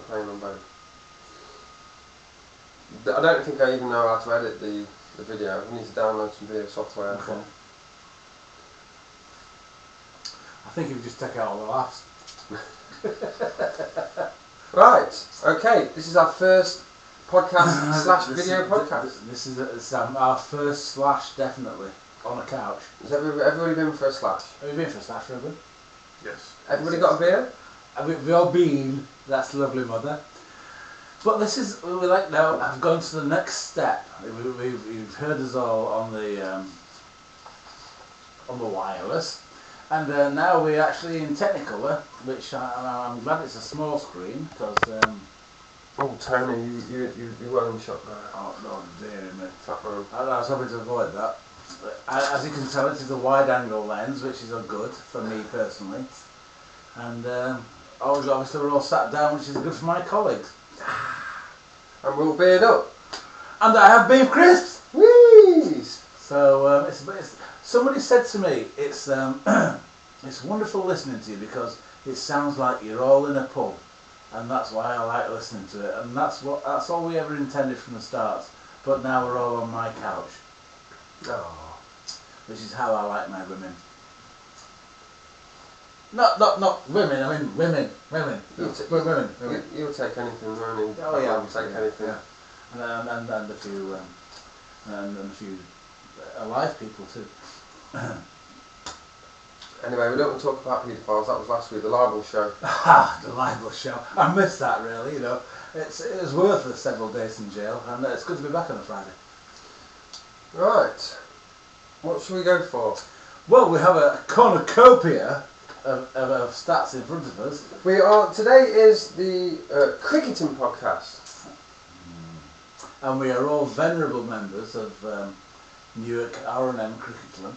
playing on both. I don't think I even know how to edit the video. I need to download some video software. Okay. I think if you just take out all the laughs. Right, okay, this is our first podcast slash video podcast. This is our first slash, definitely, on a couch. Has everybody been for a slash? Have you been for a slash, Ruben? Yes. Everybody got a beer? We've all been, that's lovely, mother. But this is, we like now, I've gone to the next step. You've heard us all on the wireless. And now we're actually in Technicolor, which I'm glad it's a small screen, because... oh, Tony, you're well in shot now. Oh, no, dear me. Fatman. I was hoping to avoid that. As you can tell, it is a wide-angle lens, which is good for me personally. And obviously we're all sat down, which is good for my colleagues. And we're all beard up. And I have beef crisps! Wheeze! So it's somebody said to me, it's wonderful listening to you because it sounds like you're all in a pub, and that's why I like listening to it. And that's all we ever intended from the start. But now we're all on my couch. Oh. Which is how I like my women. Not women. I mean women. You'll take anything, Ronnie. Oh yeah, I'll take anything. Yeah. And a few and a few alive people too. Anyway, we don't want to talk about paedophiles. That was last week, the libel show. The libel show. I missed that really. You know, it was worth the several days in jail, and it's good to be back on a Friday. Right. What should we go for? Well, we have a cornucopia of stats in front of us. Today is the cricketing podcast. And we are all venerable members of Newark R&M Cricket Club.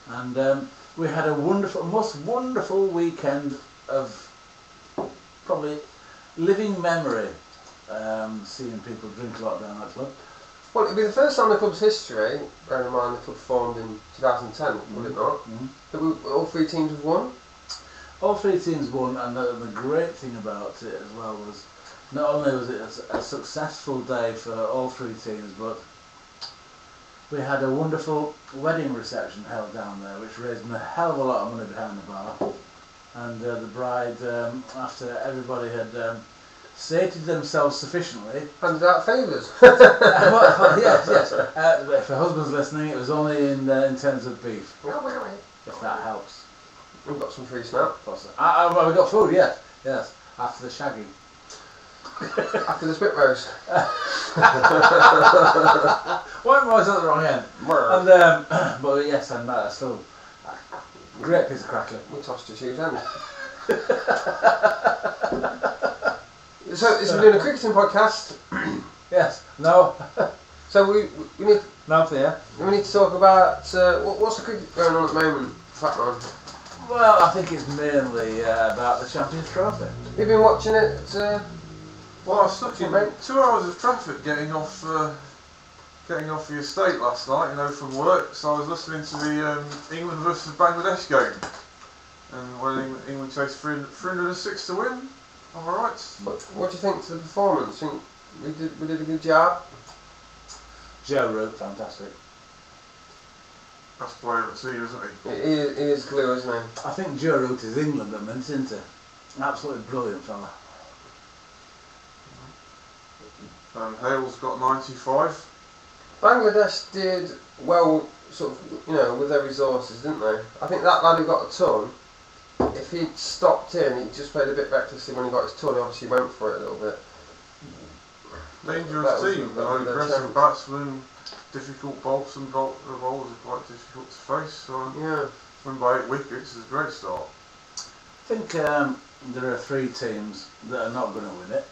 And we had a most wonderful weekend of probably living memory, seeing people drink a lot down that club. Well, it'll be the first time in the club's history, bearing in mind the club formed in 2010, would it not? That all three teams have won? All three teams won, and the great thing about it as well was not only was it a successful day for all three teams, but we had a wonderful wedding reception held down there, which raised a hell of a lot of money behind the bar. And the bride, after everybody had sated themselves sufficiently, handed out favours. yes. If the husband's listening, it was only in terms of beef, if that helps. We've got some free snap. We got food, yes. After the shagging. After the spit roast. Why am I always at the wrong end? And but yes, and still great piece of cracker. We tossed your shoes in. So we're doing a cricketing podcast. Yes. No. So we need. No fear. We need to talk about what's the cricket going on at the moment, Fatman. Well, I think it's mainly about the Champions Trophy. You've been watching it. Well, I was stuck in 2 hours of traffic getting off the estate last night, from work. So I was listening to the England versus Bangladesh game, and when England chased 306 to win. I'm alright. What do you think to the performance? Think we did a good job? Joe Root, fantastic. Best player at sea, isn't he? He is glue, isn't he? I think Joe Root is England at the minute, isn't he? Absolutely brilliant fella. And Hale's got 95. Bangladesh did well, sort of, with their resources, didn't they? I think that lad who got a ton, if he'd stopped in, he just played a bit recklessly when he got his ton. He obviously went for it a little bit. Dangerous team, aggressive batsmen, difficult bowls, and bowlers are quite difficult to face. So yeah, win by 8 wickets is a great start. I think there are 3 teams that are not going to win it.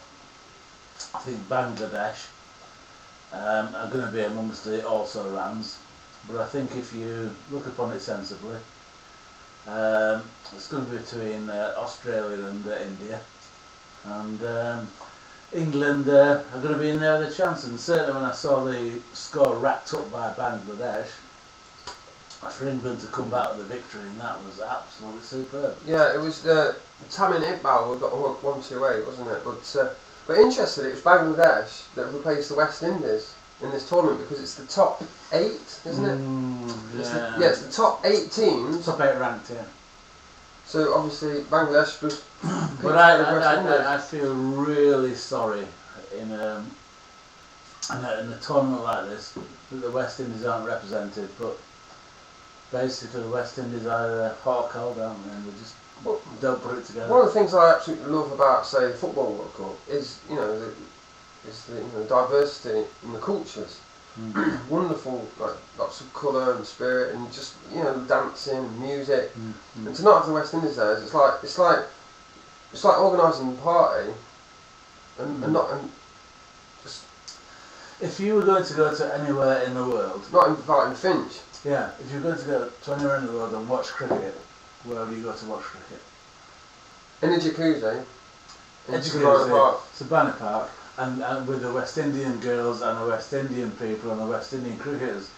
I think Bangladesh are going to be amongst the also-rans, but I think if you look upon it sensibly, it's going to be between Australia and India, and England are going to be in there with a chance. And certainly when I saw the score racked up by Bangladesh, for England to come back with a victory, and that was absolutely superb. Yeah, it was Tamim Iqbal who got 128, wasn't it? But But interesting, it was Bangladesh that replaced the West Indies in this tournament because it's the top 8, isn't it? It's the top 8 teams. Top 8 ranked, yeah. So obviously Bangladesh was. But I feel really sorry in a tournament like this that the West Indies aren't represented. But basically, the West Indies are hot or cold, aren't they? And they just don't put it together. One of the things I absolutely love about, say, the Football World Cup is the diversity in the cultures. Wonderful, like lots of colour and spirit, and just dancing, and music, and to not have the West Indies there, it's like organising a party, and just. If you were going to go to anywhere in the world, not inviting Finch. Yeah, if you're going to go to anywhere in the world and watch cricket, where would you go to watch cricket? In a jacuzzi. In Savannah Park. And with the West Indian girls and the West Indian people and the West Indian cricketers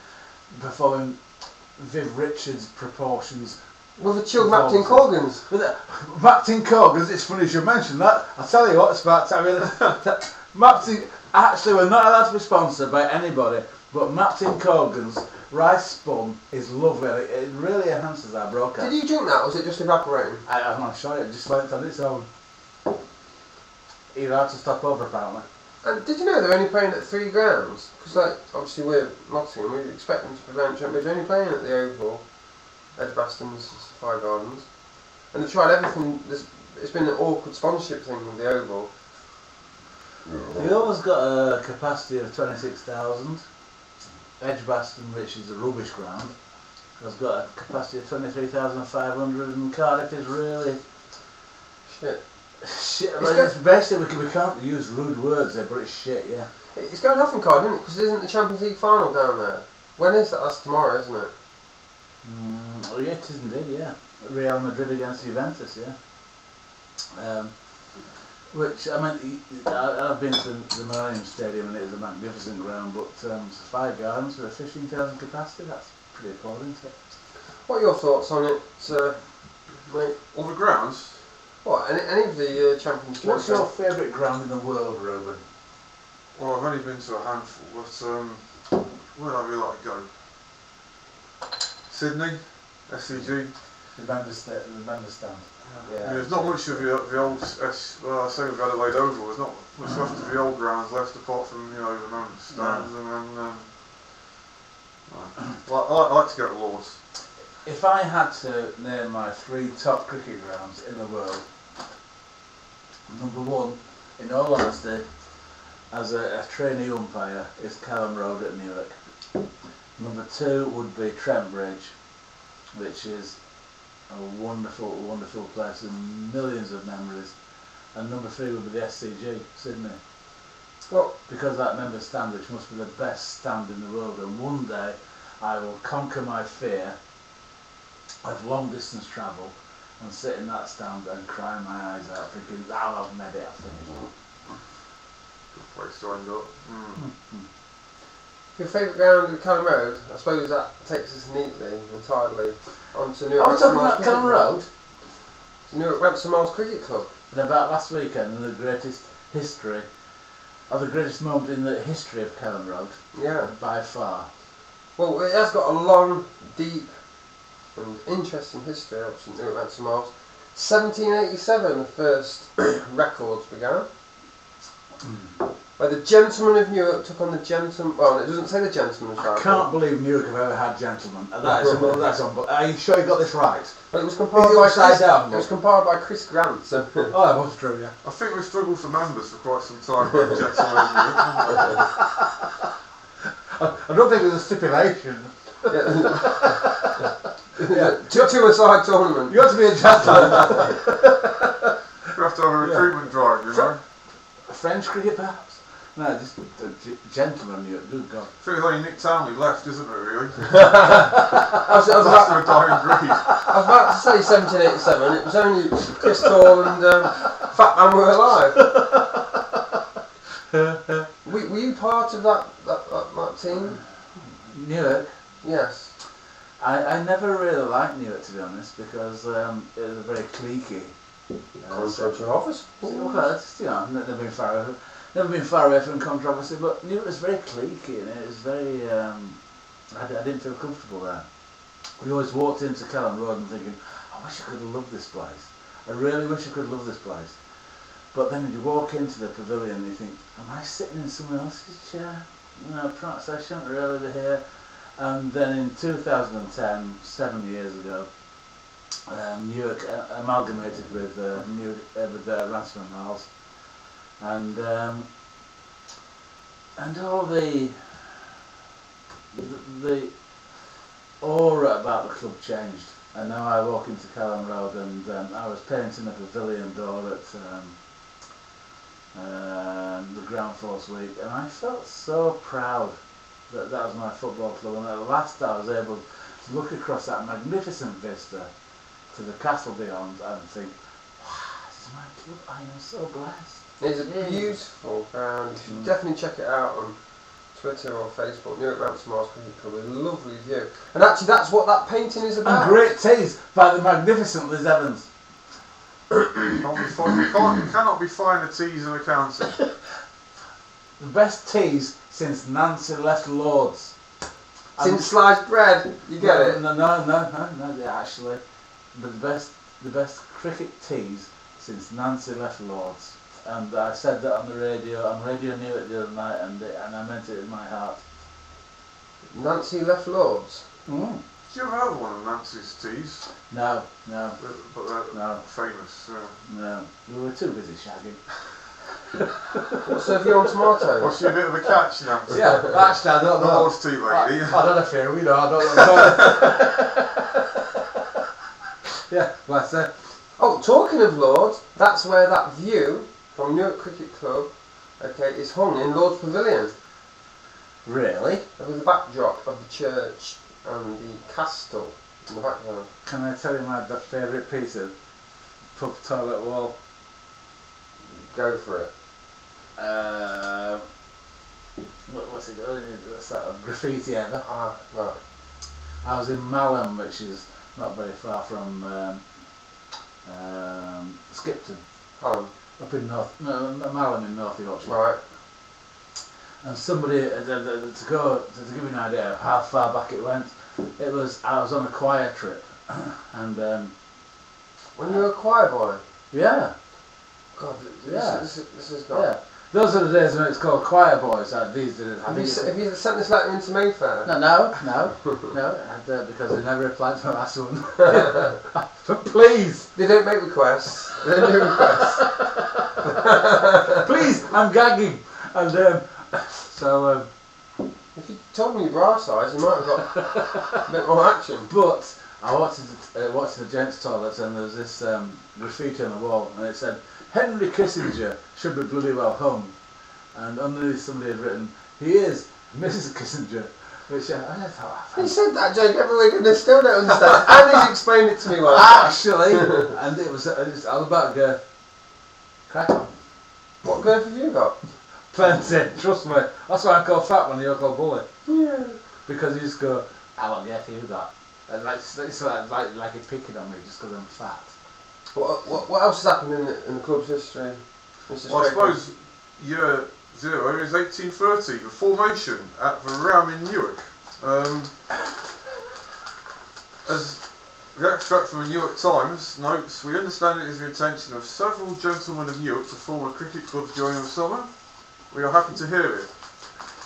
performing Viv Richards proportions. With a chilled Martin Corgans. Martin Corgans, it's funny you should mention that. I'll tell you what, it's about time. Martin, actually, we're not allowed to be sponsored by anybody, but Martin Corgans rice spun is lovely. It really enhances our broadcast. Did you drink that, or was it just evaporating? I'm not sure, it just went on its own. You're allowed to stop over, apparently. And did you know they're only playing at 3 grounds? Because, obviously we're Nottingham, we expect them to prevent Champions. They're only playing at the Oval, Edgbaston's, Sapphire Gardens. And they've tried everything. It's been an awkward sponsorship thing with the Oval. The Oval's got a capacity of 26,000. Edgbaston, which is a rubbish ground, has got a capacity of 23,500, and Cardiff is really shit. Basically, we can't use rude words there, but it's shit, yeah. It's going off in Cardiff, isn't it? Because isn't the Champions League final down there? When is that? That's tomorrow, isn't it? Oh yeah, it is indeed, yeah. Real Madrid against Juventus, yeah. Which, I mean, I've been to the Millennium Stadium and it is a magnificent ground, but Sapphire Gardens with a 15,000 capacity, that's pretty appalling, isn't it? What are your thoughts on it, mate? All the grounds? What, any of the Champions League? What's your favourite ground in the world, Ruben? Well, I've only been to a handful, but where would I really like to go? Sydney, SCG. The bandstand. Yeah. There's not much of the old, well, I say with Adelaide Oval, there's not much left of the old grounds left apart from, the mountain stands and then, I like to go to Lords. If I had to name my 3 top cricket grounds in the world, number 1, in all honesty, as a trainee umpire, is Callum Road at Newark. Number 2 would be Trent Bridge, which is a wonderful, wonderful place with millions of memories. And number 3 would be the SCG, Sydney. Well, because that member stand, which must be the best stand in the world, and one day I will conquer my fear of long distance travel and sit in that stand and cry my eyes out thinking, I've made it, I've finished. Good place to end up. Your favourite ground at Callum Road, I suppose that takes us neatly and tidily onto Newark. I'm talking about Callum Road? Newark Ransom Miles Cricket Club. And about last weekend, the greatest history, or the greatest moment in the history of Callum Road. Yeah. By far. Well, it has got a long, deep and interesting history of Newark Ransom Miles. 1787 the first records began. Where the gentlemen of Newark took on the gentlemen. Well, it doesn't say the gentlemen. I can't believe Newark have ever had gentlemen. That's are you sure you got this right? Well, it was compiled by Chris. It was compiled by Chris Grant. So. Oh, that was true. Yeah. I think we've struggled for members for quite some time. Gentlemen. I don't think there's a stipulation. Yeah. Two-a-side tournament. You have to be a gentleman. We have to have a recruitment drive, French cricket, perhaps? No, just a gentleman. Good God. I think it's only Nick Townley left, isn't it, really? I was about to a dying breed. I was about to say 1787. It was only Chris Tall and Fatman were alive. Were you part of that team? Newark? Yes. I never really liked Newark, to be honest, because it was a very cliquey Controversial. Well, it's, you know, never been far away from controversy, but Newark was very cliquey and it was very. I didn't feel comfortable there. We always walked into Kelham Road and thinking, I wish I could have loved this place. I really wish I could love this place. But then you walk into the pavilion and you think, am I sitting in someone else's chair? No, perhaps I shouldn't really be here. And then in 2010, 7 years ago, Newark amalgamated with Ransom and Miles, and all the aura about the club changed. And now I walk into Kelham Road and I was painting a pavilion door at the Ground Force Week, and I felt so proud that was my football club, and at last I was able to look across that magnificent vista to the castle beyond and think, wow, this is my club, I am so blessed. It's a beautiful ground. You should definitely check it out on Twitter or Facebook. Newark Ransom Miles Cricket Club, a lovely view. And actually that's what that painting is about. And great teas by the magnificent Liz Evans. You cannot be finer teas than a county. The best teas since Nancy left Lord's. Since sliced bread, you get it? No, actually, the best cricket teas since Nancy left Lord's. And I said that on Radio Newark the other night, and I meant it in my heart. Nancy left Lord's? Mm. Did you ever have one of Nancy's teas? No. But they're famous. No. We were too busy shagging. What serve you on tomatoes? Was she a bit of a catch, Nancy? Yeah, actually I don't know. Lord's tea lady. I don't know if you're, I don't know. Yeah, bless her. Oh, talking of Lord's, that's where that view from Newark Cricket Club, okay, is hung in Lord's Pavilion. Really? With the backdrop of the church and the castle in the background. Can I tell you my favourite piece of pub toilet wall? Go for it. What's it called? What's that? Graffiti ever? Ah, right. I was in Malham, which is not very far from Skipton, up in Malham in North Yorkshire. Right. And somebody, to give you an idea of how far back it went, I was on a choir trip, and When you were a choir boy? yeah. God, Yeah. this is not... Yeah. Those are the days when it's called choir boys. These days. Have you sent this letter into Mayfair? No, because they never replied to my last one. But please, They don't make requests. They don't do requests. please, I'm gagging. And so, If you told me your bra size, you might have got a bit more action. but I watched the gents' toilets, and there was this graffiti on the wall, and it said, Henry Kissinger should be bloody well hung. And underneath somebody had written, he is Mrs. Kissinger. Which I thought, He said that joke every week and I still don't understand. And he's explained it to me well. actually, and it was I was about to go, crack on. What girth have you got? Plenty, trust me. That's why I call Fatman and you're called Bully. Yeah. Because you just go, how long girth have you got? And it's like you're picking on me just because I'm fat. What else has happened in the club's history? Well, I suppose year 0 is 1830, the formation at the Ram in Newark. As the extract from the Newark Times notes, we understand it is the intention of several gentlemen of Newark to form a cricket club during the summer. We are happy to hear it.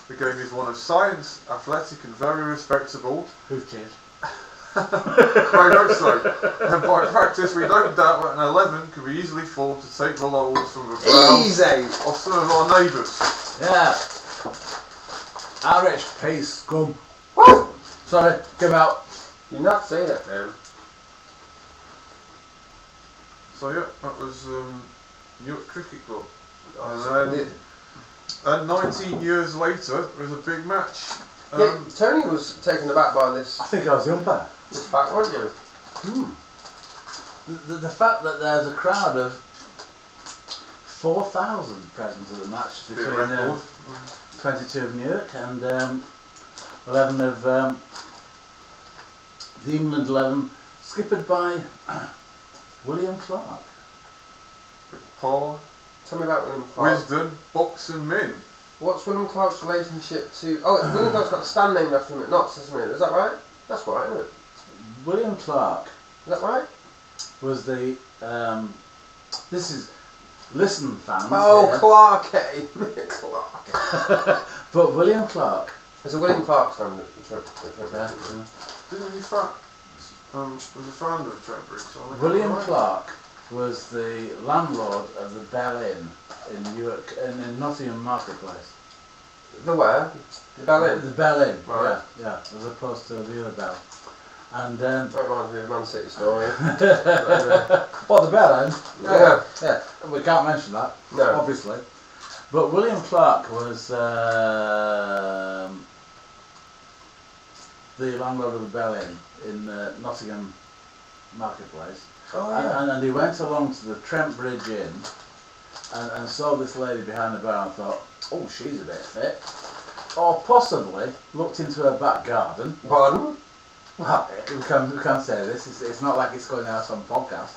The game is one of science, athletic and very respectable. Who've cheered? Very much so. And by practice, we don't doubt that an 11 can be easily formed to take the laurels from the brows Easy! of some of our neighbours. Yeah. RHP scum. What? Sorry, come out. You're not saying that, man. So yeah, that was Newark Cricket Club. Oh, And 19 years later, there was a big match. yeah, Tony was taken aback by this I think I was the umpire. fact, weren't you? The fact that there's a crowd of 4,000 present at the match Bit of between record. 22 of Newark and 11 of the England 11, skippered by William Clark. Paul, Tell me about William Clark. Wisdom, Box and Min. What's William Clark's relationship to... Oh, William Clark's got a stand named after him at Notts, isn't it? Is that right? That's right, isn't it? William Clark Is that right? was the this is listen fans. Oh, here. Clark, eh? Clark. But William Clark. There's a William Clark stand at Yeah. Didn't he was the founder of Trent Bridge? So I William right. Clark was the landlord of the Bell Inn in Newark in Nottingham Marketplace. The where? The Bell Inn? The Bell Inn, Right. yeah, as opposed to the other Bell. And That reminds me of a Man City story. what, the Bell Inn? Yeah. Yeah, we can't mention that, No. obviously. But William Clark was the landlord of the Bell Inn in Nottingham Marketplace. Oh, yeah. And he went along to the Trent Bridge Inn and saw this lady behind the bar and thought, oh, she's a bit fit. Or possibly looked into her back garden. Pardon? Well, we can't say this, it's not like it's going out on podcast.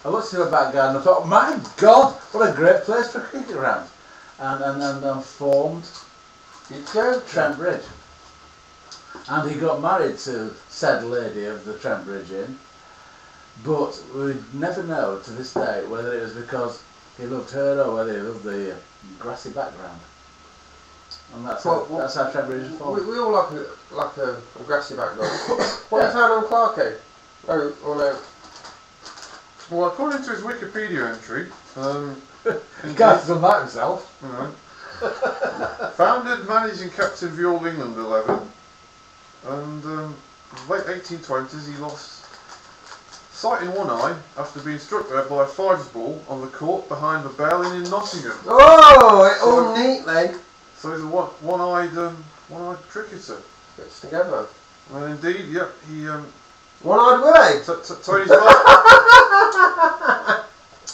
I looked into her back garden and thought, my God, what a great place for a cricket ground. And formed Trent Bridge. And he got married to said lady of the Trent Bridge Inn. But we never know to this day whether it was because he loved her or whether he loved the grassy background. And that's how Trent Bridge is formed. We all like a grassy background. What have you found on Clark, eh? Oh, no. Well, according to his Wikipedia entry, He can't done that himself. you know, founded, managed and captained the All England 11, and late 1820s he lost sight in one eye after being struck there by a fives ball on the court behind the Bell Inn in Nottingham. Oh, all neatly. So he's a one-eyed cricketer. Gets together. And indeed, yep, he One-eyed Willie. Tony's right.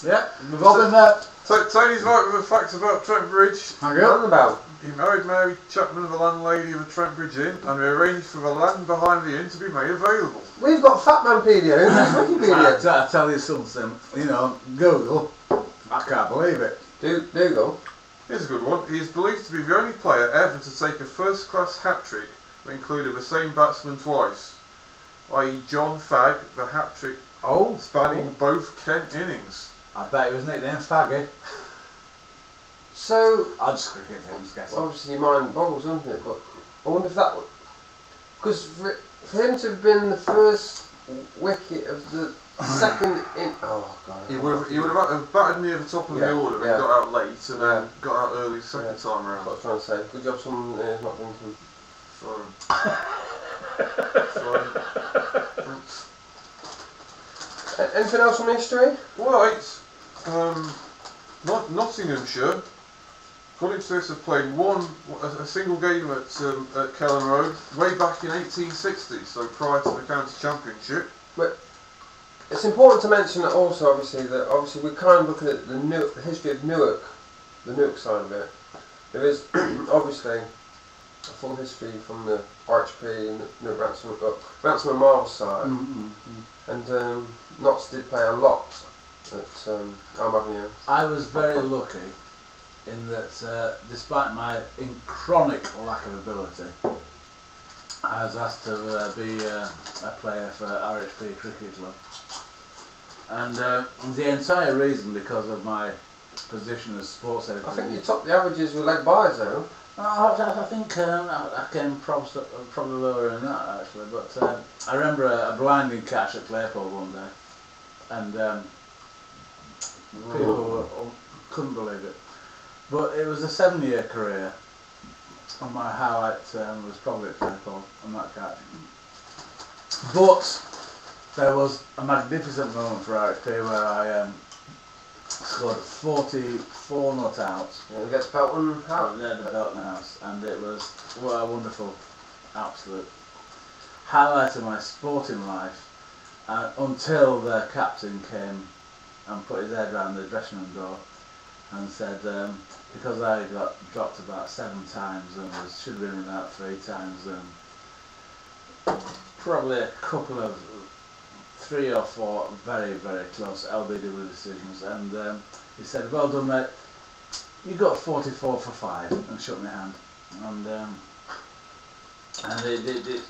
Yeah, we've all been there. Tony's right with the facts about Trent Bridge. Hang on about. He married Mary Chapman, the landlady of the Trent Bridge Inn, and we arranged for the land behind the inn to be made available. We've got Fatmanpedia. Who's Wikipedia? I tell you something, Google, I can't believe it. Dougal. Here's a good one. He is believed to be the only player ever to take a first-class hat-trick that included the same batsman twice, i.e. John Fagg, the hat-trick spanning both Kent innings. I bet it was nicknamed Faggy. So, I'll just cricket things, guess. obviously your mind boggles, doesn't it? But I wonder if that would... Because for him to have been the first wicket of the second in... Oh, God. He would have batted near the top of the order and got out late and then got out early second time That's around. what I was trying to say. Good job someone is not drinking. Sorry. Anything else on history? Right. Nottinghamshire, according to this, have played a single game at Kellan Road way back in 1860, so prior to the county championship. But it's important to mention that also, obviously we're kind of looking at the history of Newark, the Newark side of it. There is obviously a full history from the RHP and the Ransom and Miles side, and Notts did play a lot at Elm Avenue. I was very lucky in that, despite my chronic lack of ability, I was asked to be a player for RHP Cricket Club. And the entire reason, because of my position as sports editor. I think you topped the averages with leg byes though. I think I came probably lower than that actually, but I remember a blinding catch at Claypole one day, and people couldn't believe it. But it was a 7-year career, and my highlight was probably at Claypole on that catch. But there was a magnificent moment for RHP where I scored 44 not outs. Yeah, we get to Pelton House. The Pelton House, and it was what a wonderful, absolute highlight of my sporting life. Until the captain came and put his head round the dressing room door and said, because I got dropped about 7 times and should have been about 3 times, and probably a couple of 3 or 4 very, very close LBW decisions, and he said, "Well done, mate. You got 44 for 5," and shook my hand. And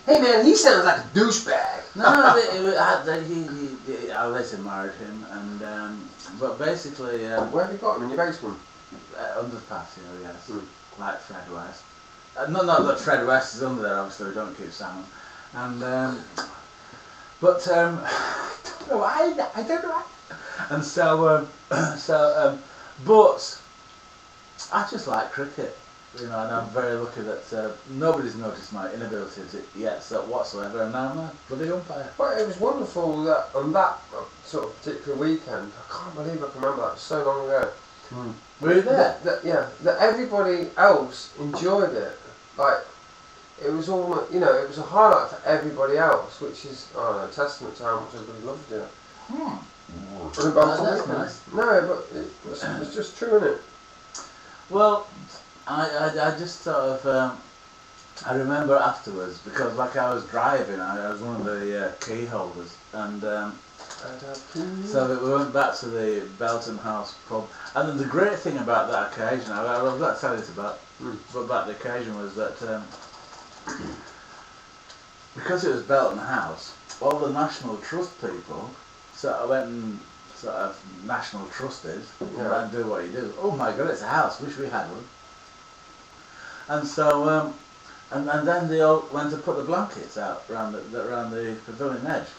Hey man, he sounds like a douchebag. no, I later married him, and but basically, Where have you got him? In your basement? under the patio, yes, Mm. like Fred West. Not that Fred West is under there, obviously. We don't keep salmon, and but I don't know why. And so but I just like cricket. You know, and I'm very lucky that nobody's noticed my inability yet whatsoever, and now I'm a bloody umpire. But it was wonderful that on that sort of particular weekend, I can't believe I can remember that, it was so long ago. Were you there? That everybody else enjoyed it. Like, it was almost, you know, it was a highlight for everybody else, which is, I don't know, a testament to how much everybody loved it. That's nice. No, but it was just true, innit? Well, I just sort of, I remember afterwards, because like I was driving, I was one of the key holders, and so we went back to the Belton House pub, and then the great thing about that occasion, I've got to tell you about the occasion, was that because it was Belton House, all the National Trust people sort of went and sort of national trusted and do what you do. Oh my God, it's a house, wish we had one. And so, and then they all went to put the blankets out around the pavilion edge,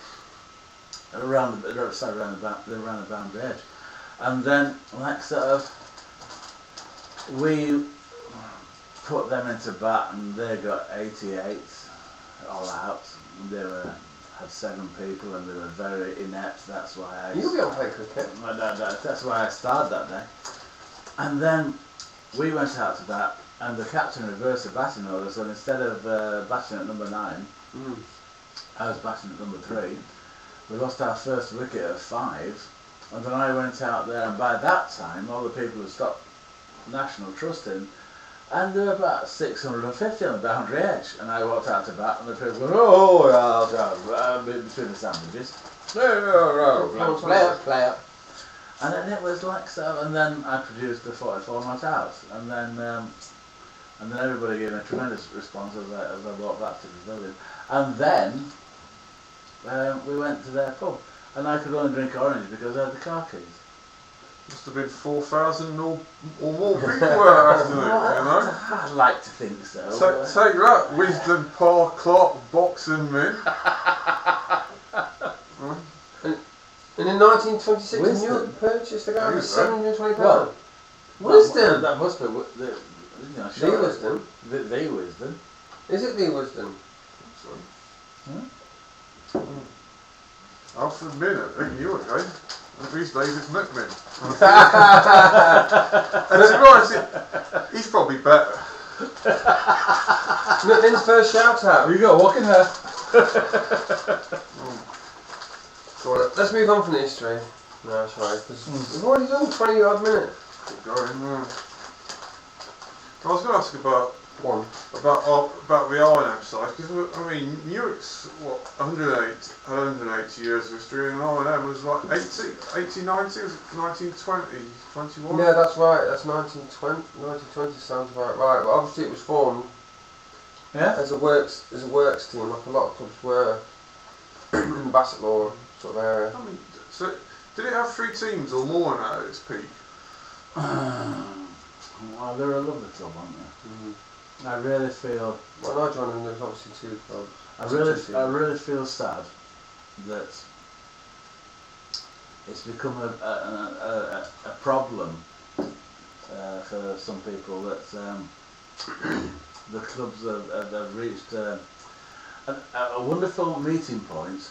around the boundary edge, and then like sort of we put them into bat, and they got 88 all out. They had 7 people, and they were very inept. That's why You'll be able to play cricket. That's why I started that day. And then we went out to bat, and the captain reversed the batting order, so instead of batting at number 9, I was batting at number 3. We lost our first wicket at 5, and then I went out there, and by that time all the people had stopped national trusting, and there were about 650 on the boundary edge, and I walked out to bat, and the people went, between the sandwiches, play up. And then it was like so, and then I produced the 44 not out, and then everybody gave me a tremendous response as I walked back to the pavilion. And then we went to their pub, and I could only drink orange because I had the car keys. Must have been 4,000 or more people were after it, you know? I'd like to think so. Take that, Wisdom, Parr, Clark, boxing men. And in 1926, Wisdom. Newark purchased the guy for £720. Well, Wisdom! That must be the Wisdom? The Wisdom. Is it the Wisdom? Alfred Minner, in Newark, eh? These days it's McMinn. And to be honest, he's probably better. McMinn's first shout out. You go, walk in there. Right, let's move on from the history. No, that's right, because we've already done 20 odd minutes. Keep going. I was going to ask about One. about the R&M side, because I mean Newark's 180 years of history, and R&M was like 80, 90, 1920, 21. Yeah, that's right. That's 1920 sounds about right. But obviously it was formed as a works team, like a lot of clubs were in the Bassett Law sort of area. I mean, so did it have 3 teams or more now at its peak? Well, they're a lovely club, aren't they? I really feel. When I joined them, there was obviously 2 clubs. I really feel sad that it's become a problem for some people that the clubs have reached a wonderful meeting point,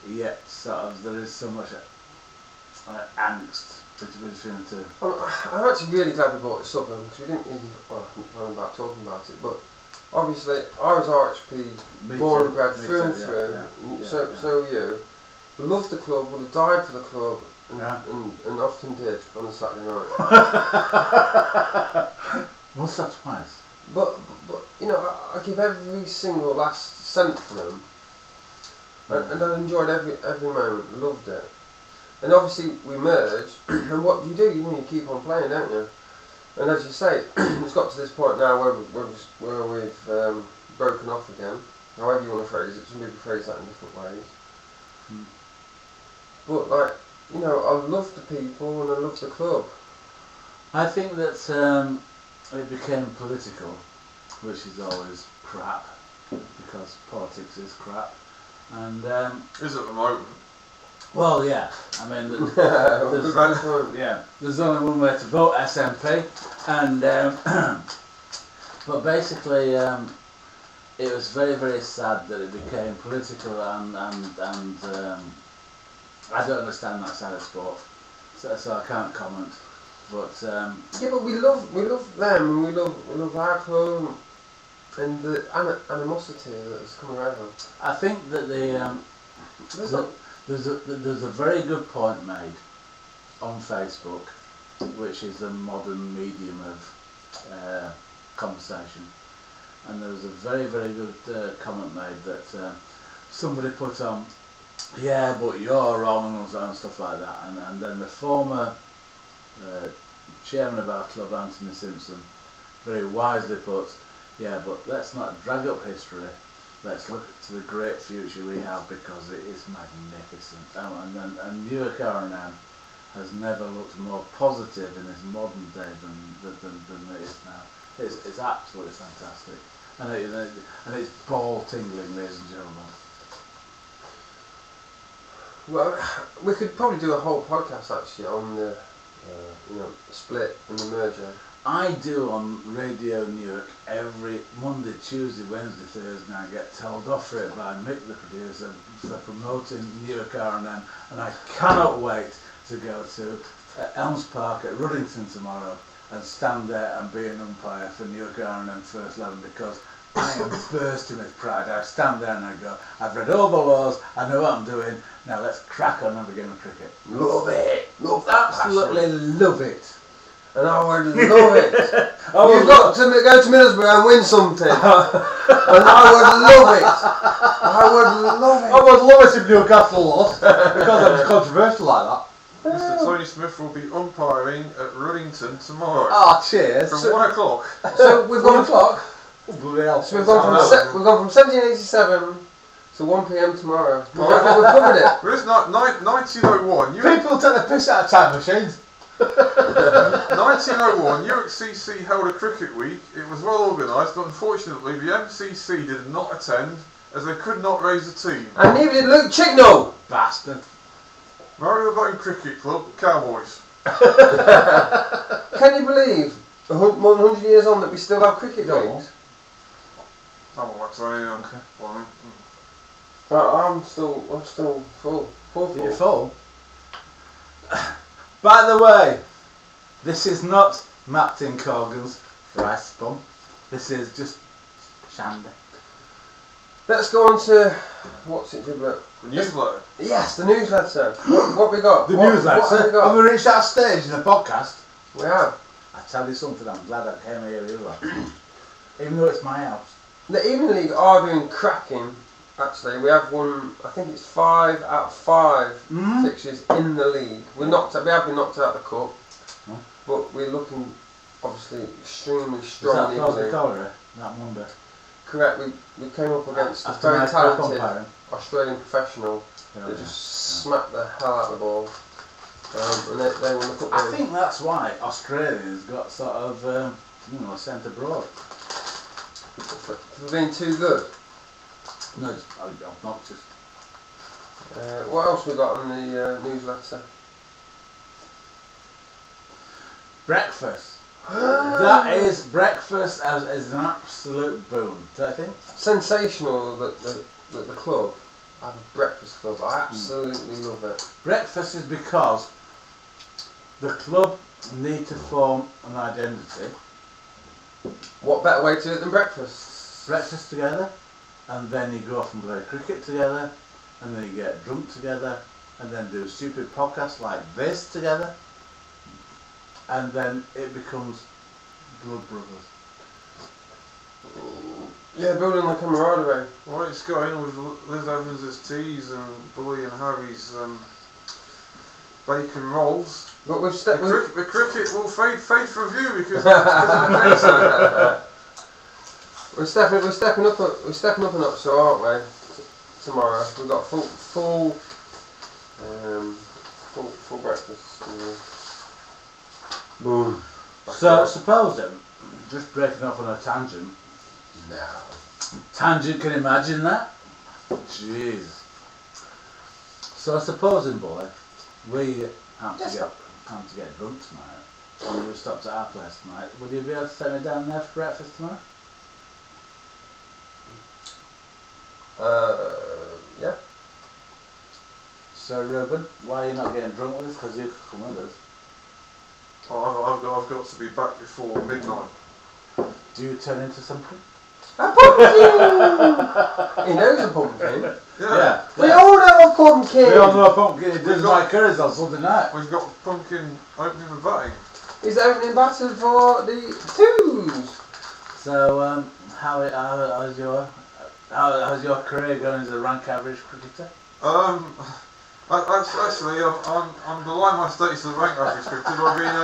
yet sort of there is so much angst between the two. I'm actually really glad we brought this up because we didn't even know about talking about it. But obviously, I was RHP born and bred through and through. So you loved the club, would have died for the club, and often did on a Saturday night. What's that twice? But you know, I give every single last cent for them, and I enjoyed every moment, loved it. And obviously we merged, and what do? You keep on playing, don't you? And as you say, it's got to this point now where we've broken off again. However you want to phrase it, some people phrase that in different ways. Mm. But like, I love the people and I love the club. I think that it became political, which is always crap, because politics is crap. And Is at the moment. well, yeah. I mean, there's only one way to vote, SNP, and but basically, it was very, very sad that it became political, and I don't understand that side of sport, so I can't comment. But yeah, but we love them, and we love our club, and the animosity that's come around. I think that there's a very good point made on Facebook, which is a modern medium of conversation, and there was a very, very good comment made that somebody put on, yeah, but you're wrong and stuff like that, and then the former chairman of our club, Anthony Simpson, very wisely put, yeah, but let's not drag up history. Let's look to the great future we have, because it is magnificent. And Newark R&M has never looked more positive in this modern day than it is now. It's absolutely fantastic, and it's ball tingling, ladies and gentlemen. Well, we could probably do a whole podcast actually on the split and the merger. I do on Radio Newark every Monday, Tuesday, Wednesday, Thursday, and I get told off for it by Mick, the producer, for promoting Newark R&M, and I cannot wait to go to Elms Park at Ruddington tomorrow and stand there and be an umpire for Newark R&M First 11, because I am bursting with pride. I stand there and I go, I've read all the laws, I know what I'm doing, now let's crack on and have a game of cricket. Love it! Absolutely love it! And I would love it! You've got to go to Middlesbrough and win something! And I would love it! I would love it if Newcastle lost, because I'm controversial like that. Mr. Tony Smith will be umpiring at Ruddington tomorrow. Ah, cheers. From 1 o'clock. So we've gone o'clock. Bloody hell. So we've gone from 1787 to 1 p.m. tomorrow. We've covered it. But it's not 1901. People take the piss out of time machines. 1901, Newark CC held a cricket week. It was well organised, but unfortunately the MCC did not attend as they could not raise a team. And neither did Luke Chicknell. Bastard. Marylebone Cricket Club, Cowboys. Can you believe, more than 100 years on, that we still have cricket leagues? I'm all right, Tony. I'm still full. You're full. By the way, this is not Martin Corgan's rice bun. This is just shandy. Let's go on to what's it, Giblet? The newsletter. Yes, the newsletter. What we got? The What newsletter. have we got? Have we reached that stage in the podcast? We have. I tell you something, I'm glad I came here with you, even though it's my house. The Evening League are doing cracking. Actually, we have won. I think it's 5 out of 5 fixtures in the league. We have been knocked out of the cup, but we're looking obviously extremely strong. Is that Crosby Colliery that Monday? Correct. We came up against a After very my crap talented umpiring. Australian professional. They just smacked the hell out of the ball, and they won the cup. I think that's why Australians got sort of sent abroad. For being too good. No, it's obnoxious. What else we got on the newsletter? Breakfast. That is breakfast is an absolute boom, don't you think? Sensational that the club have a breakfast club. I absolutely love it. Breakfast is because the club need to form an identity. What better way to do it than breakfast? Breakfast together, and then you go off and play cricket together, and then you get drunk together, and then do stupid podcasts like this together, and then it becomes blood brothers. Yeah, building the camaraderie. Well, it's going with Liz Evans' teas and Bully and Harry's bacon rolls. But we've The cricket will fade from view because of the cancer. we're stepping up a notch, so aren't we? Tomorrow we've got full breakfast. Boom. So suppose then, just breaking off on a tangent. No. Tangent, can you imagine that? Jeez. So supposing, boy, we have to get drunk tonight, and we stopped at our place tonight. Would you be able to take me down there for breakfast tomorrow? Yeah. So Ruben, why are you not getting drunk with us? Because you could come with us. I've got to be back before midnight. Do you turn into something? A pumpkin! He knows a pumpkin. Yeah. We all know a pumpkin! We all know a pumpkin. It does like curries on Sunday night. We've got pumpkin opening and batting. He's opening batter for the twos. So how's your career going as a rank average cricketer? Actually, I'm below my status as a rank average cricketer. I've been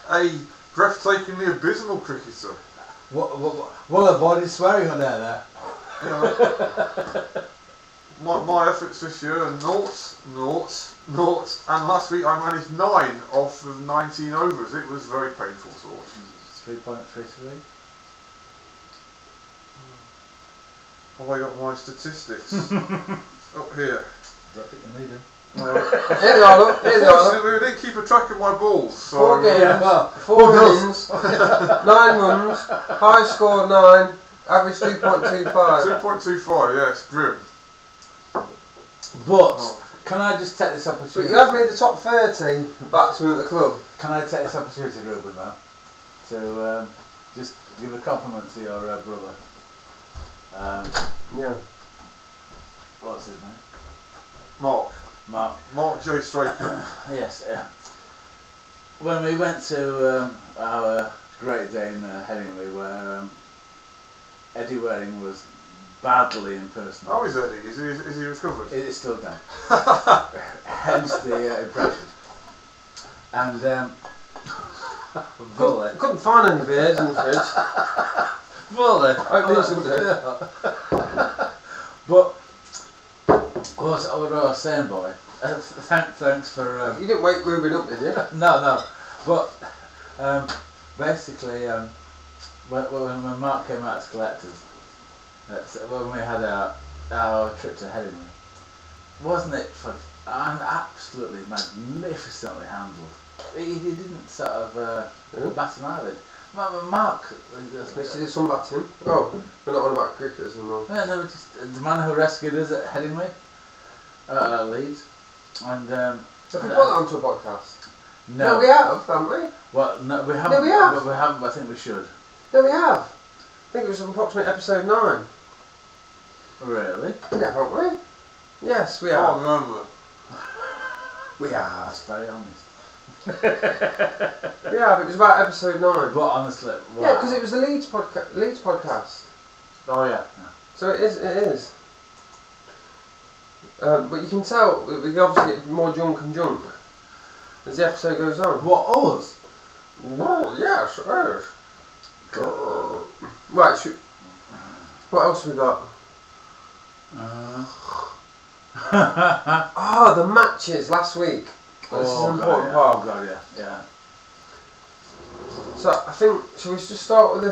a breathtakingly abysmal cricketer. Well, avoided swearing on there. You know, my efforts this year are noughts, and last week I managed 9 off of 19 overs. It was very painful to watch. 3.33. Have I got my statistics up here? Don't think you need them. Here they are, look. Here they are, look. Unfortunately, we didn't keep a track of my balls. So 4 games, 4 wins, 9 runs, high score 9, average 2.25. 2.25, yes, grim. But can I just take this But opportunity? you have made the top 30 batsmen at the club. Can I take this opportunity, Ruben, though, to just give a compliment to your brother? Yeah. What's his name? Mark J. Straker. Yes, yeah. When we went to our Great day in Headingley, where Eddie Waring was badly impersonated. How is Eddie? Is he recovered? It is still down. Hence the impression. And Bully. Couldn't find any beers in the fridge. Bully. I knew somebody. But what I was saying, boy. Thanks for. You didn't wake Ruben up, did you? No. But basically, when Mark came out to collect us, when we had our trip to Headingley, wasn't it absolutely magnificently handled? He didn't sort of bat an eyelid. Mark. Yes, he did some batting. Oh, we're not on about cricketers and all. Yeah, no, just the man who rescued us at Headingley, Leeds, and. Have we put that onto a podcast? No, we have, haven't we? Well, no, we haven't. No, we have. But we haven't. But I think we should. No, we have. I think it was approximately episode 9. Really? Yeah, haven't we? Yes, we I have. can't remember. We have. That's very honest. We have. It was about episode 9. But honestly, wow. Yeah, because it was the Leeds podcast. Oh yeah. So it is. But you can tell we obviously get more junk and junk as the episode goes on. What, us? Oh yes, it is. Right. What else have we got? The matches last week. This is an important part. Oh god, yeah. So I think should we start with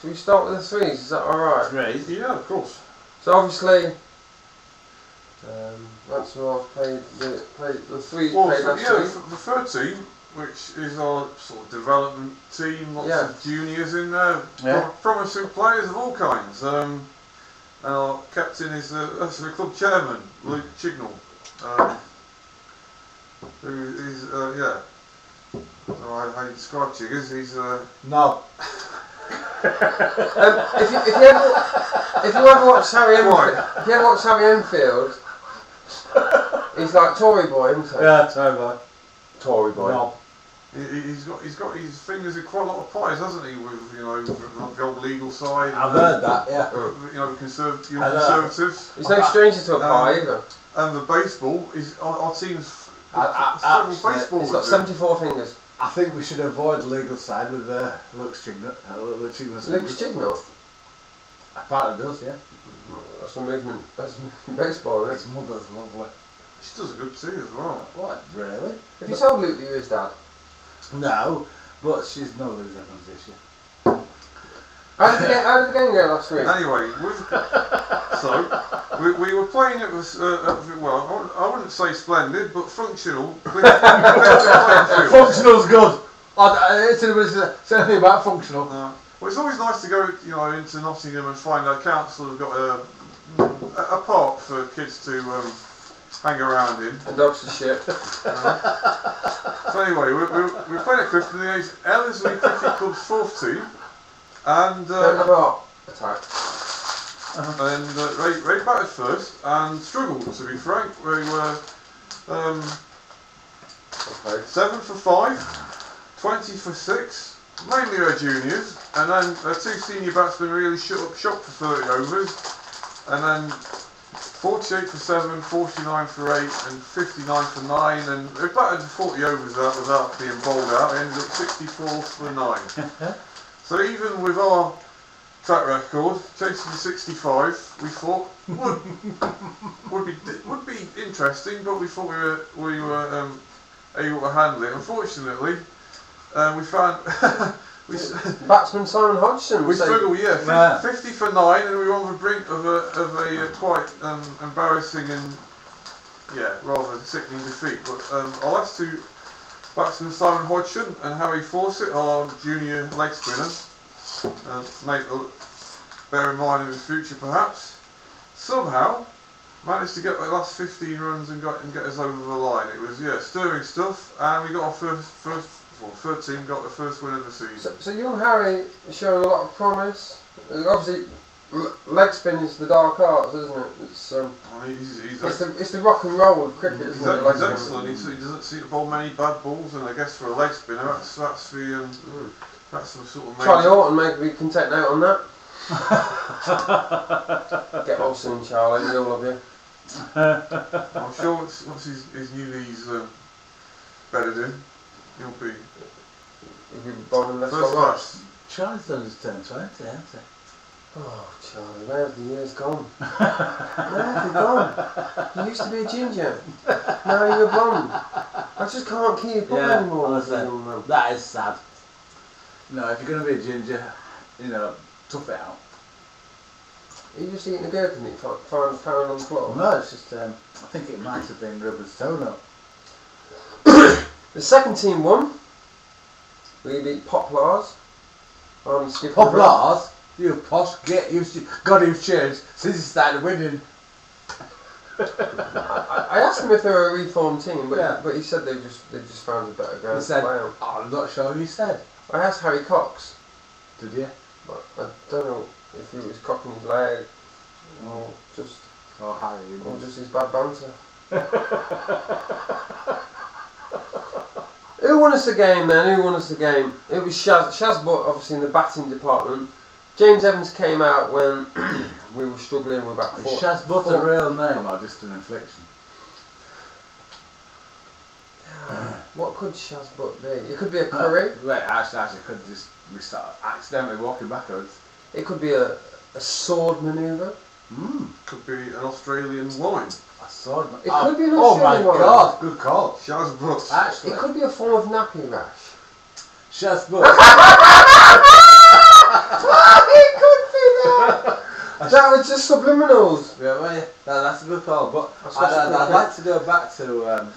the threes? Is that all right? Great. Yeah, of course. So obviously, Ransomware played the threes Well, played last week. the third team, which is our sort of development team, lots Yeah. of juniors in there, Yeah. promising players of all kinds. Our captain is the club chairman, Luke Chignall, who is I don't know how you describe Chiggers. He's No. If you ever watch Harry Enfield, he's like Tory boy, isn't he? Yeah, totally. Tory boy. No. he's got his fingers in quite a lot of pies, hasn't he? With the old legal side. I've heard that, yeah. The conservatives. He's no stranger to a pie either. And the baseball is our team's Seven Actually, baseball He's got was it? 74 fingers. I think we should avoid the legal side with Luke Chignut. Luke Chignut. Apparently does, yeah. That's a movement. That's baseball, isn't His mother's lovely. She does a good tea as well. What, really? it? Have you told Luke that you're his dad? No, but she's no Lose Evans, is she? How did the game go last week? Anyway, we were playing it was well, I wouldn't say splendid, but functional. Functional's good. It's anybody say anything about functional. Well, it's always nice to go, into Nottingham and find our council have got a park for kids to hang around in. And dogs to shit. So anyway, we're playing at Clifton, the Ellerslie Cricket Club's 4th team, and Don't have a heart attack. Ray batted first and struggled, to be frank. We were 7 for 5, 20 for 6, mainly our juniors, and then our 2 senior batsmen really shut up shop for 30 overs, and then 48 for 7, 49 for 8, and 59 for 9, and they batted 40 overs out without being bowled out. They ended up 64 for 9. So even with our track record, chasing the 65, we thought would be interesting, but we thought we were able to handle it. Unfortunately, we found Batsman Simon Hodgson. we so- struggled. Yeah. 50 for 9, and we were on the brink of a quite embarrassing and rather sickening defeat. But our last 2 batsmen, Simon Hodgson and Harry Fawcett, our junior leg spinners. Bear in mind in the future, perhaps. Somehow managed to get the last 15 runs and get us over the line. It was stirring stuff, and we got our third team got the first win of the season. So young Harry is showing a lot of promise. Obviously, leg spin is the dark arts, isn't it? It's I mean, it's the rock and roll of cricket, isn't it? he's excellent. He doesn't seem to bowl many bad balls, and I guess for a leg spinner, that's the sort of Charlie Horton, maybe we can take note on that. Get well soon, Charlie. We all love you. I'm sure once his new knees bedded in, he'll be If you bowling left first or right. class. Charlie's done his turn 20, hasn't he? Oh, Charlie, where have the years gone? Where have they gone? You used to be a ginger. Now you're a blonde. I just can't keep up Yeah, anymore. honestly. young man. That is sad. No, if you're going to be a ginger, tough it out. Are you just eating a gherkin that you found on the floor? No, it's just, I think it might have been Ruben's toenail. The second team won. We beat Poplars on Skipper. Poplars? You posh, God, you've changed since you started winning. I asked him if they were a reformed team, but he said they just found a better ground He said, to play on. I'm not sure who you said. I asked Harry Cox, Did you? but I don't know if he was cocking his leg or just Oh, Harry. or just his bad banter. Who won us the game then? Who won us the game? It was Shaz Butt, obviously in the batting department. James Evans came out when we were struggling with about Is 4. Shaz Butt a real name or just an infliction? What could Shaz Butt be? It could be a curry. Wait, actually, could just we start accidentally walking backwards. It could be a sword manoeuvre. Could be an Australian wine. A sword. It could be an Oh my Australian one. God! Good call. Shaz Butts. Actually, It could be a form of nappy rash. Shaz Butt. It could be that. That was just subliminals. Yeah, well, yeah, that's a good call. But That's what's I'd good. like to go back to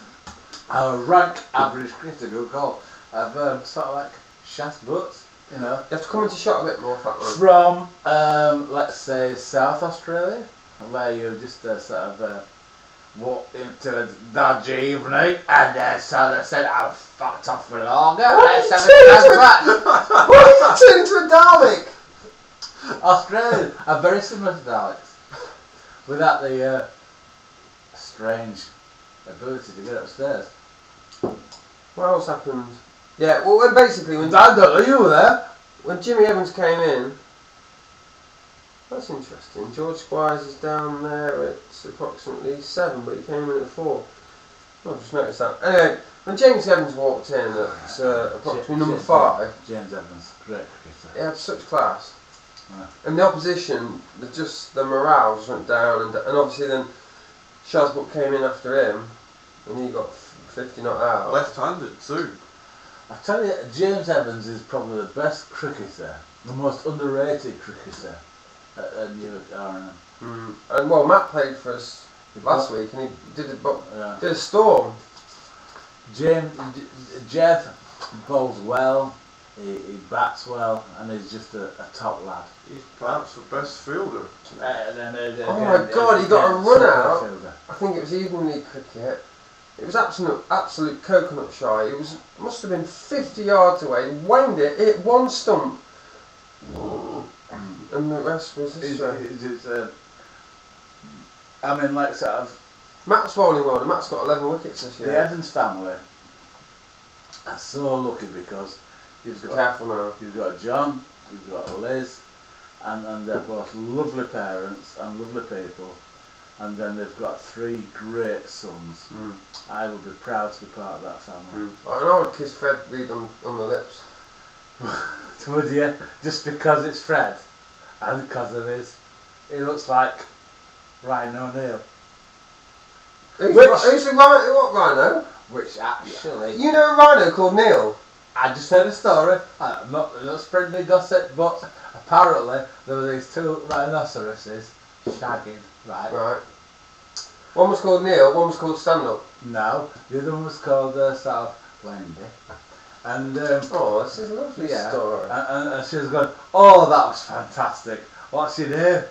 our rank average cricketer. Good call. Of sort of like Shaz Butt. You know, You have to come into shot a bit more, Fatman. From, let's say, South Australia, where you just sort of walked into a dodgy evening and sort of said, I'm fucked off for longer. Let's have a back. What are you turning into a Dalek? Australians are very similar to Daleks, without the strange ability to get upstairs. What else happened? Yeah, well, when basically when You were there. when Jimmy Evans came in, that's interesting. George Squires is down there at approximately 7, but he came in at 4. I've just noticed that. Anyway, when James Evans walked in at approximately number 5, James Evans, great cricketer. he had such class. Yeah. And the opposition, the morale just went down, and obviously then Shazbut came in after him, and he got 50 not out. Left-handed too. I tell you, James Evans is probably the best cricketer, the most underrated cricketer at Newark R&M. And well, Matt played for us last week, and he did a storm. Jeff bowls well, he bats well, and he's just a top lad. He's perhaps the best fielder. Oh my God, he got a run out. I think it was evenly cricket. It was absolute coconut shy. It must have been 50 yards away. He winged it, hit one stump, and the rest was history. I mean, like sort of. Matt's bowling well, and Matt's got 11 wickets this year. The Evans family are so lucky because you've got John, you've got Liz, and they're both lovely parents and lovely people, and then they've got 3 great sons. I would be proud to be part of that family. I would kiss Fred Reid on the lips. Would you? Just because it's Fred, and because of he looks like Ryan O'Neill. Who's the Rhino? What Rhino? Which actually, you know a Rhino called Neil? I just heard a story. I'm not spreading the gossip, but apparently there were these 2 rhinoceroses shagging, right? Right. One was called Neil, one was called Stand Up. No, the other one was called sort of Wendy. And oh, this is a lovely story. And she was going, oh, that was fantastic. What's your name?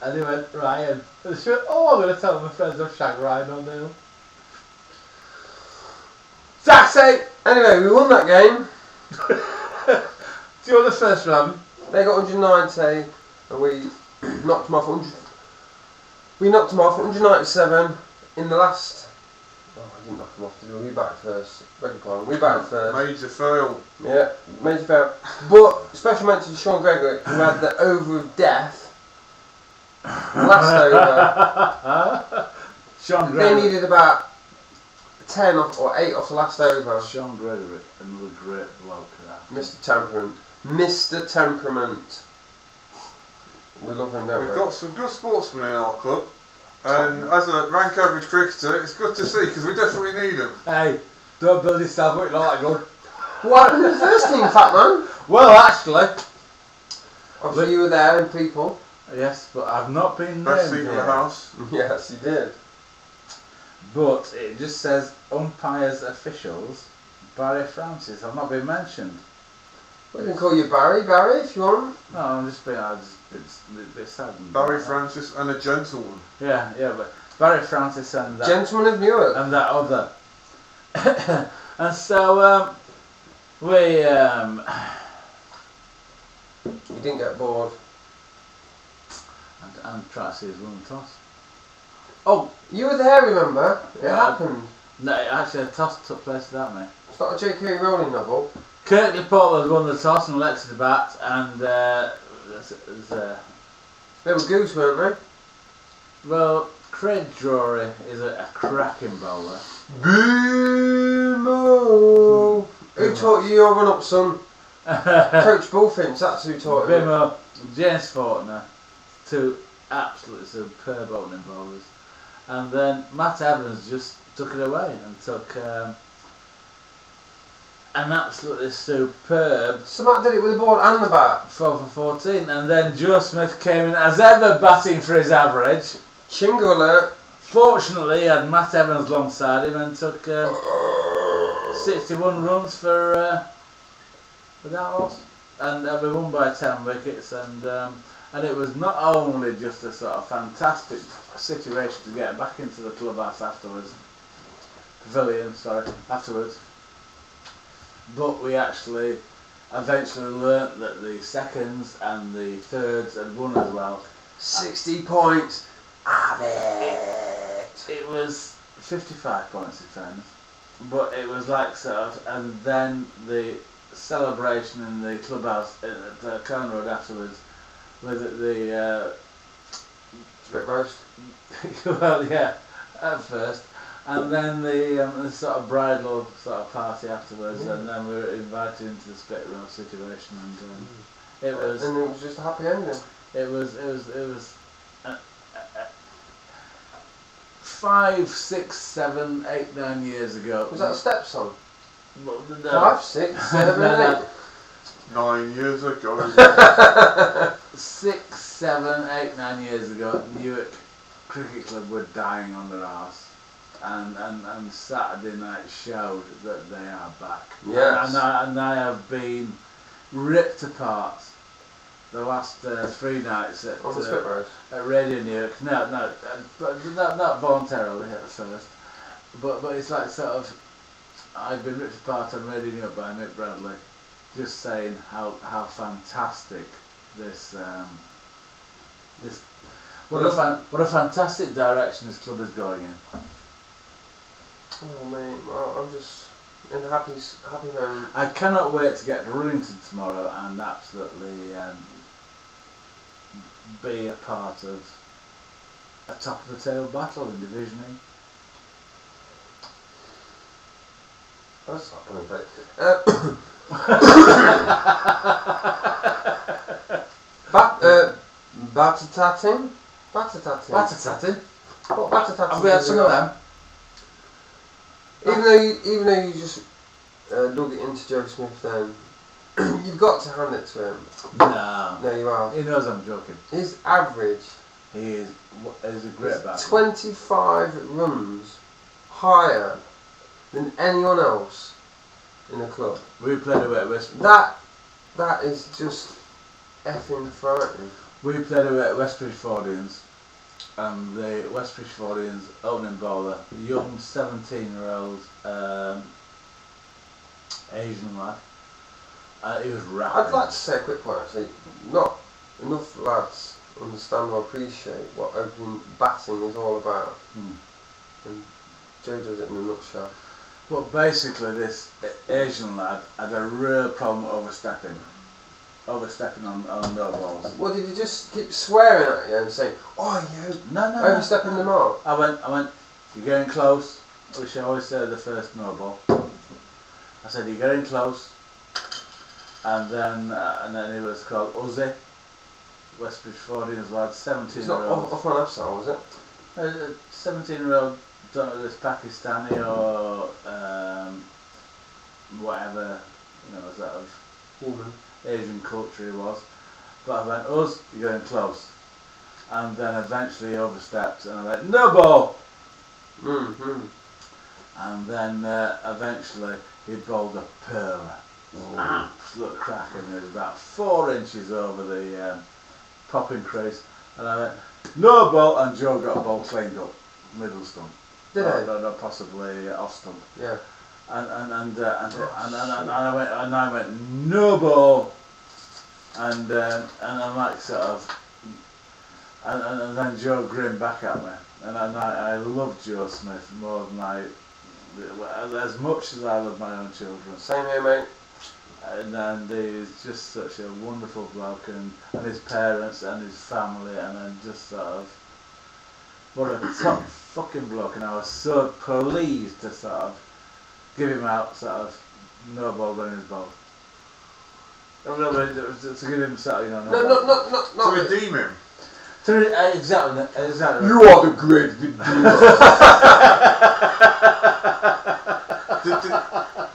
And he went, Ryan. And she went, oh, I'm going to tell my friends I've shagged Ryan O'Neill. Sassy! Anyway, we won that game. Do you want the first round? They got 190, and we knocked them off 100. We knocked them off 197 in the last. Oh, I didn't knock them off. Did we? We batted first. Beg your pardon. We batted first. Major fail. Yeah, major fail. But special mention to Sean Gregory, who had the over of death. Last over. Sean They Gregory. needed about 10 or 8 off the last over. Sean Gregory, another great bloke. Mr. Temperament. Mr. Temperament. We love him, don't we? We've got some good sportsmen in our club, and as a rank average cricketer, it's good to see because we definitely need them. Hey, don't build yourself up, you're not that good. What happened to the first team, Fatman? Well, actually, Obviously, you were there in people. yes, but I've not been Best named seat in yet. the house. Yes, you did. But it just says umpires officials Barry Francis. I've not been mentioned. We can call you Barry, if you want. No, I'm just being. It's a bit sad. Barry Francis and a gentleman. Yeah, but Barry Francis and that Gentleman of Newark. and that other. And so we You didn't get bored. I'm trying to see who's won the toss. Oh, you were there, remember? It Yeah. happened. No, actually, a toss took place without me. It's not a J.K. Rowling novel. Kirkley Portland won the toss and elected to bat, and They were goose, weren't well, Craig Drury is a cracking bowler. they? Bimo! Who taught you your run-up, son? Coach Bullfinch, that's who taught you. Bimo, James Faulkner, 2 absolutely superb opening bowlers, and then Matt Evans just took it away and took an absolutely superb So Matt did it with the ball and the bat. 12 for 14, and then Joe Smith came in as ever batting for his average. Chingo alert. Fortunately, he had Matt Evans alongside him and took 61 runs for that loss, and we won by 10 wickets, and it was not only just a sort of fantastic situation to get back into the clubhouse afterwards, but we actually eventually learnt that the seconds and the thirds had won as well. 60 points. Have it. It was 55 points in fairness, but it was like sort of, and then the celebration in the clubhouse at the Cone Road afterwards with the Spit roast. well, yeah, at first, And then the sort of bridal sort of party afterwards, Yeah. and then we were invited into the split row situation, and it was And it was just a happy ending. it was 5, 6, 7, 8, 9 years ago. Was that a step song? Well, no. 5, 6, 7, No, 8. 9 years ago. 6, 7, 8, 9 years ago, Newark Cricket Club were dying on their arse, and Saturday night showed that they are back. Yes. And I have been ripped apart the last 3 nights at On the split road. Radio Newark. No, but not voluntarily at first, but it's like sort of I've been ripped apart on Radio Newark by Mick Bradley, just saying how fantastic this what a fantastic direction this club is going in. Oh mate, well, I'm just in a happy moment. I cannot wait to get to Rullington tomorrow and absolutely be a part of a top of the table battle in Division E. That's not coming back. Batter-tatting? Batter-tatting? Batter-tatting. What batter-tatting? Have we had some of them? Even though you just dug it into Joe Smith then, you've got to hand it to him. No. No, you are. He knows I'm joking. His average He's a great batter. 25 runs higher than anyone else in the club. We played away at West. That is just effing frightening. We played away at Westbridge Fordians, and the Westbridge Fordians opening bowler, young 17-year-old Asian lad. He was rapid. I'd like to say a quick point actually. Not enough lads understand or appreciate what opening batting is all about. And Joe does it in a nutshell. Well, basically, this Asian lad had a real problem overstepping on no balls. Well, did you just keep swearing at you and saying, "Oh, you No. overstepping the mark"? I went. You're getting close. Which I always say the first no ball. I said you're getting close, and then he was called Uzi, Westbridge Fordians lad, 17 It's year not old. off on Afsal, was it? 17-year-old, don't know if it's Pakistani or whatever, sort of Human. Asian culture he was. But I went, Uz, you're getting close. And then eventually he overstepped and I went, no ball! And then eventually he bowled a pearler. Absolute cracker. It was about 4 inches over the popping crease. And I went, no ball! And Joe got a ball cleaned up, middle stump. Did I? No, possibly off stump. Yeah. And I went no ball, and I'm like sort of, and then Joe grinned back at me, and I love Joe Smith more than as much as I love my own children. Same here, mate. And he's just such a wonderful bloke, and his parents and his family, and then just sort of, what a top fucking bloke, and I was so pleased to sort of give him out sort of no ball running his ball. To give him sort of, No, To redeem him. Exactly. You are the great redeemer.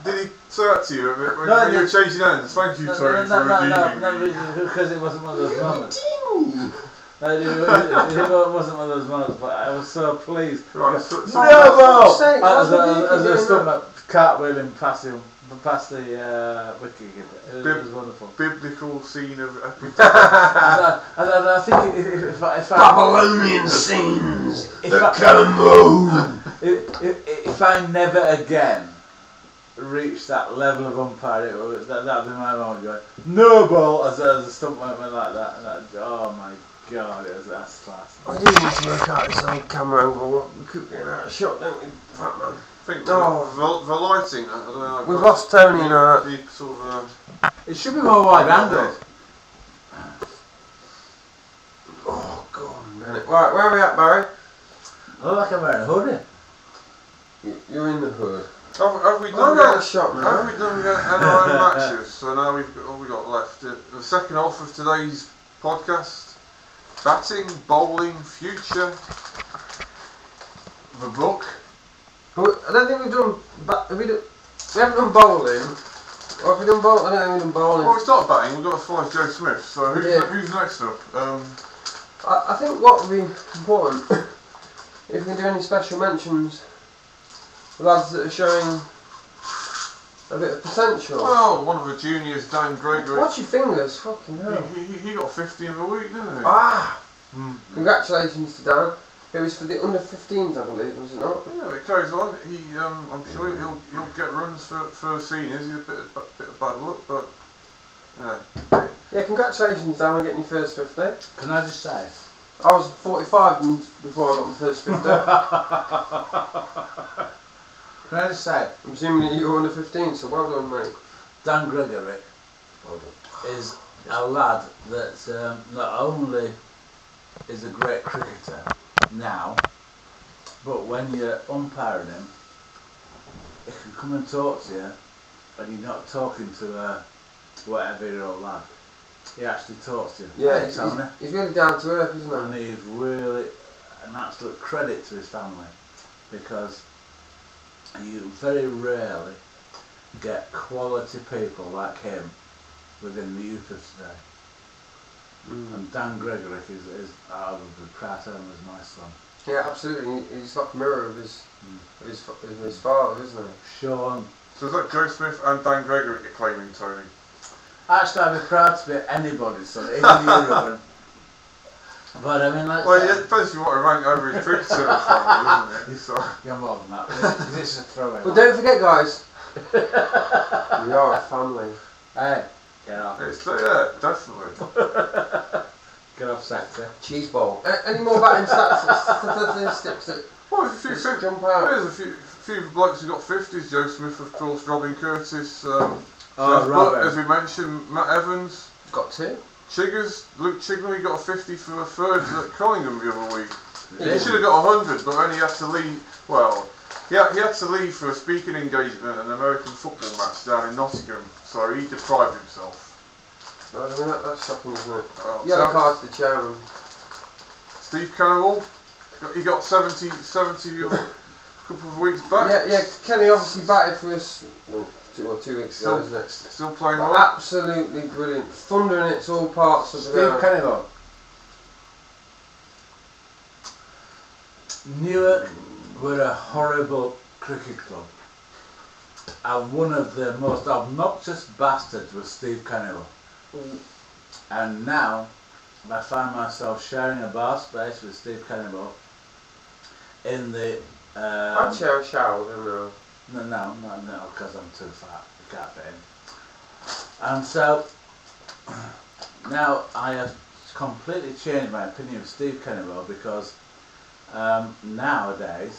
Did he say that to you when No, you were changing hands? Thank you, Tony, for redeeming me. No, because it wasn't one of those moments. It wasn't one of those moments, but I was so pleased. Right, No so ball! As As I stood up, cartwheeling past the wicket keeper. It was wonderful. biblical scene of epic. And I think if I Babylonian scenes if that come move. if I never again reach that level of umpire, that'd be my moment going, no ball, as the stump went like that, and oh my god, that's class. I do need to work out this old camera angle. We keep getting out of shot, don't we, Fatman? I think No. the lighting, I don't know. We've lost Tony now. The sort of, It should be more wide angled. Oh, God, man. Right, where are we at, Barry? I look like I'm wearing a hoodie. You're in the hood. Have we I'm done not a shot now. Have we done the NRM matches? So now we've got, all we got left. The second half of today's podcast: batting, bowling, future, the book. But I don't think we've done. We haven't done bowling. Or have we done bowling? I don't think we've done bowling. Well, we started batting. We've got to follow Joe Smith. So who's next up? I think what would be important, if we do any special mentions, the lads that are showing a bit of potential. Well, one of the juniors, Dan Gregory. Watch your fingers, fucking hell. He got 50 in the week, didn't he? Ah! Mm. Congratulations to Dan. It was for the under 15s, I believe, was it not? Yeah, it carries on. I'm sure he'll get runs for seniors. He's a bit of bad luck, but yeah. Yeah, congratulations, Dan, on getting your first 50. Can I just say? I was 45 before I got my first 50. Can I just say? I'm assuming that you were under 15, so well done, mate. Dan Gregory Well done. is a lad that not only is a great cricketer now, but when you're umpiring him, he can come and talk to you, and you're not talking to a whatever-year-old lad. He actually talks to you. Yeah, Hey, Tony. he's really down to earth, isn't And he? he's really an absolute credit to his family, because you very rarely get quality people like him within the youth of today. And Dan Gregory is I would be proud of him as my son. Yeah, absolutely. He's like a mirror of his father, isn't he? Sean. So is that Joe Smith and Dan Gregory you're claiming, Tony? Actually, I'd be proud to be anybody's son, even you. But I mean, like. Well, yeah, it depends on what a rank average cricketer in the family, isn't it? So. You're more than that. This is a throwaway. But don't forget, guys, we are a family. Hey, get off. Yeah, definitely. Get off, sector. Cheese bowl. Any more batting statistics that Well, there's a few jump out? There's a few blokes who got 50s. Joe Smith, of course, Robin Curtis, Robin. as we mentioned, Matt Evans, Got two. Luke Chigley got a 50 for the thirds at Collingham the other week. Yeah. He should have got 100, but then he had to leave. Well, he had to leave for a speaking engagement at an American football match down in Nottingham, so he deprived himself. No, I mean, that's shocking, isn't it? Well, Yellow card to the chairman. Steve Cannibal, he got 70 a couple of weeks back. Yeah, Kenny obviously batted for us 2 weeks ago, isn't it? Still playing well. Absolutely brilliant. Thunder in its all parts of the Steve ground. Cannibal. Newark were a horrible cricket club, and one of the most obnoxious bastards was Steve Cannibal. And now I find myself sharing a bar space with Steve Cannibal in the I'd share a shower, don't I? no, because I'm too fat. I can't fit in. And so now I have completely changed my opinion of Steve Cannibal, because nowadays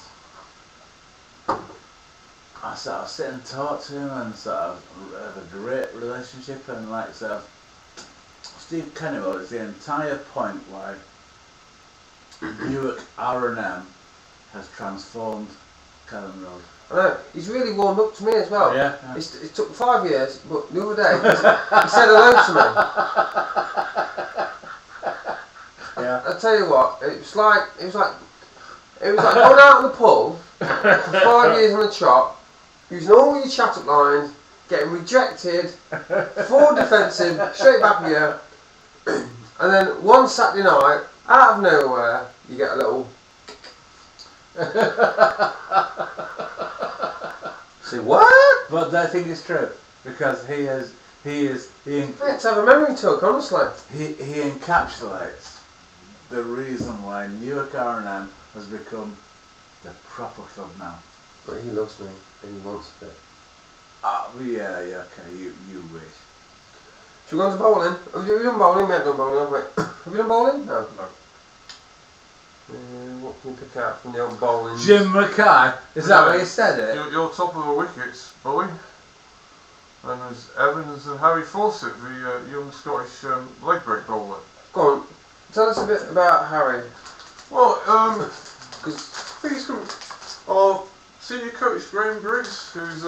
I sort of sit and talk to him and sort of have a great relationship, and like sort of Steve Cannibal is the entire point why Newark R&M has transformed Kellam Road. I know. He's really warmed up to me as well. Yeah. It took 5 years, but the other day he said hello to me. Yeah. I tell you what, it was like going out on the pull for 5 years on the trot, using all your chat-up lines, getting rejected, forward defensive, straight back here, and then one Saturday night, out of nowhere, you get a little. Say what? But I think it's true, because he Let's have a memory talk, honestly. he encapsulates the reason why Newark R&M has become the proper club now. But he loves me and he wants it. Yeah, okay, you wish. Should we go on to bowling? Have you done bowling? We haven't done bowling, have we? Have you done bowling? No. What can we pick out from the old bowling? Jim Mackay, is that what he said it? You're top of the wickets, Bowie. And there's Evans and Harry Fawcett, the young Scottish leg break bowler. Go on, tell us a bit about Harry. Well, because he's come. Senior coach Graham Briggs, who's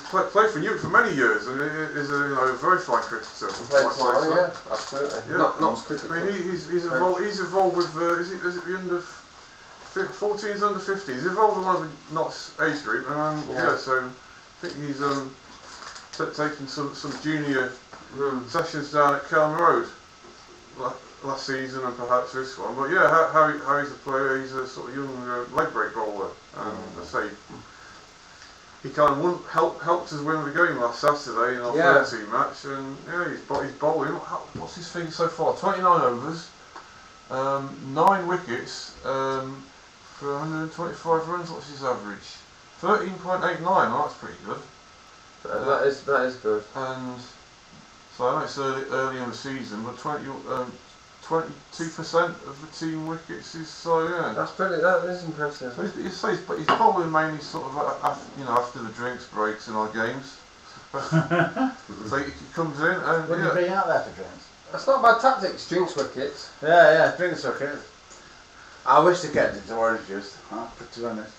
played for Newark for many years and is a very fine cricketer. Yeah, absolutely. Yeah. Not cricketer. I mean, he's involved with is it the under 14s, under 50s? He's involved with one of the Notts age group, and so I think he's taking some junior sessions down at Kelm Road last season and perhaps this one. But yeah, how he's a player, he's a sort of young leg break bowler, and I say he kind of helped us win the game last Saturday in our third team match, and he's bowling. What's his figure so far? 29 overs, 9 wickets, for 125 runs. What's his average? 13.89. Well, that's pretty good. That is good. And so I know it's early in the season, but 22% of the team wickets is That's brilliant. That is impressive. So he's bowling mainly sort of after the drinks breaks in our games. So he comes in and Wouldn't you be out there for drinks? That's not bad tactics. Drinks wickets. Yeah, drinks wickets. I wish they kept it to orange juice, to be honest.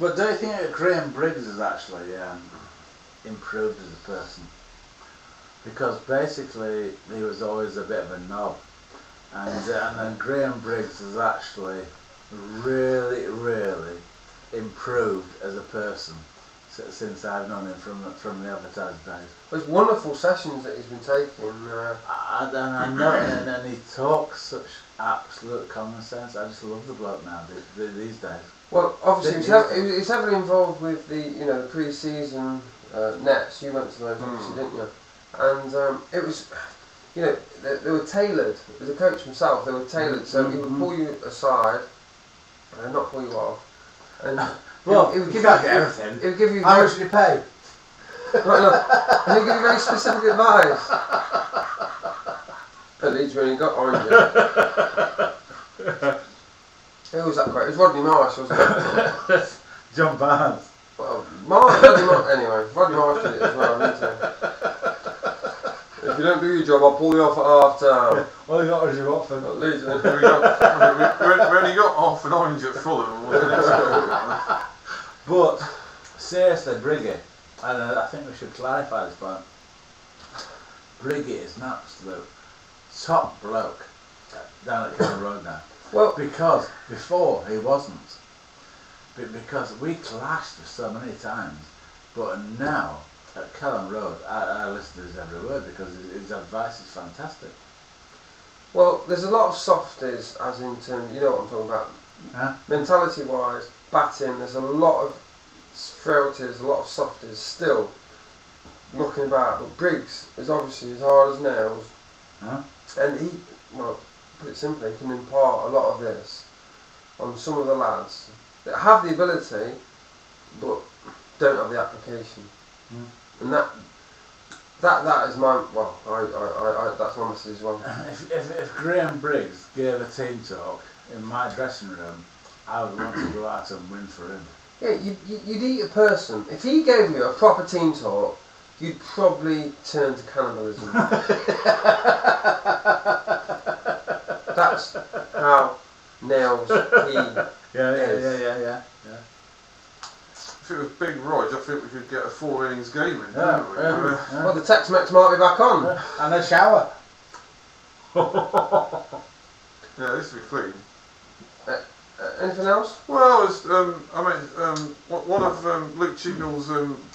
But do you think that Graham Briggs has actually improved as a person? Because basically he was always a bit of a knob, and then Graham Briggs has actually really improved as a person since I've known him from the advertised days. There's wonderful sessions that he's been taking. I know, and he talks such absolute common sense. I just love the bloke now these days. Well, obviously he's heavily involved with the pre-season nets. You went to those, obviously, didn't you? And it was, they were tailored. As a coach himself, they were tailored. So he would pull you aside, and not pull you off. And well, it would give you everything. It would give you. How much did you pay? And he'd give you very specific advice. At least when he got orange. Who was that quote? It was Rodney Marsh, wasn't it? John Barnes. Well, Rodney Marsh, anyway. Rodney Marsh did it as well, didn't he? If you don't do your job, I'll pull you off at half time. All you got was your Watford. At least. we only got half an orange at Fulham. But seriously, Briggy, and I think we should clarify this point. Briggy is an absolute top bloke down at Kelm Road now. Well, because before he wasn't. Because we clashed so many times, but now at Kelm Road, I listen to his every word because his advice is fantastic. Well, there's a lot of softies, as in terms, you know what I'm talking about. Huh? Mentality-wise, batting, there's a lot of frailties, a lot of softies still looking about. But Briggs is obviously as hard as nails, and he, well, put it simply, he can impart a lot of this on some of the lads that have the ability, but don't have the application. And that is my, well, I that's my message as well. If Graham Briggs gave a team talk in my dressing room, I would want to go out and win for him. Yeah, you'd eat a person. If he gave you a proper team talk, you'd probably turn to cannibalism. That's how nails he is. Yeah. If it was Big Rog, I think we could get a 4 innings game in. Yeah. Well, the Tex-Mex might be back on. And a shower. Yeah, this will be clean. Anything else? Well, one of Luke Chignall's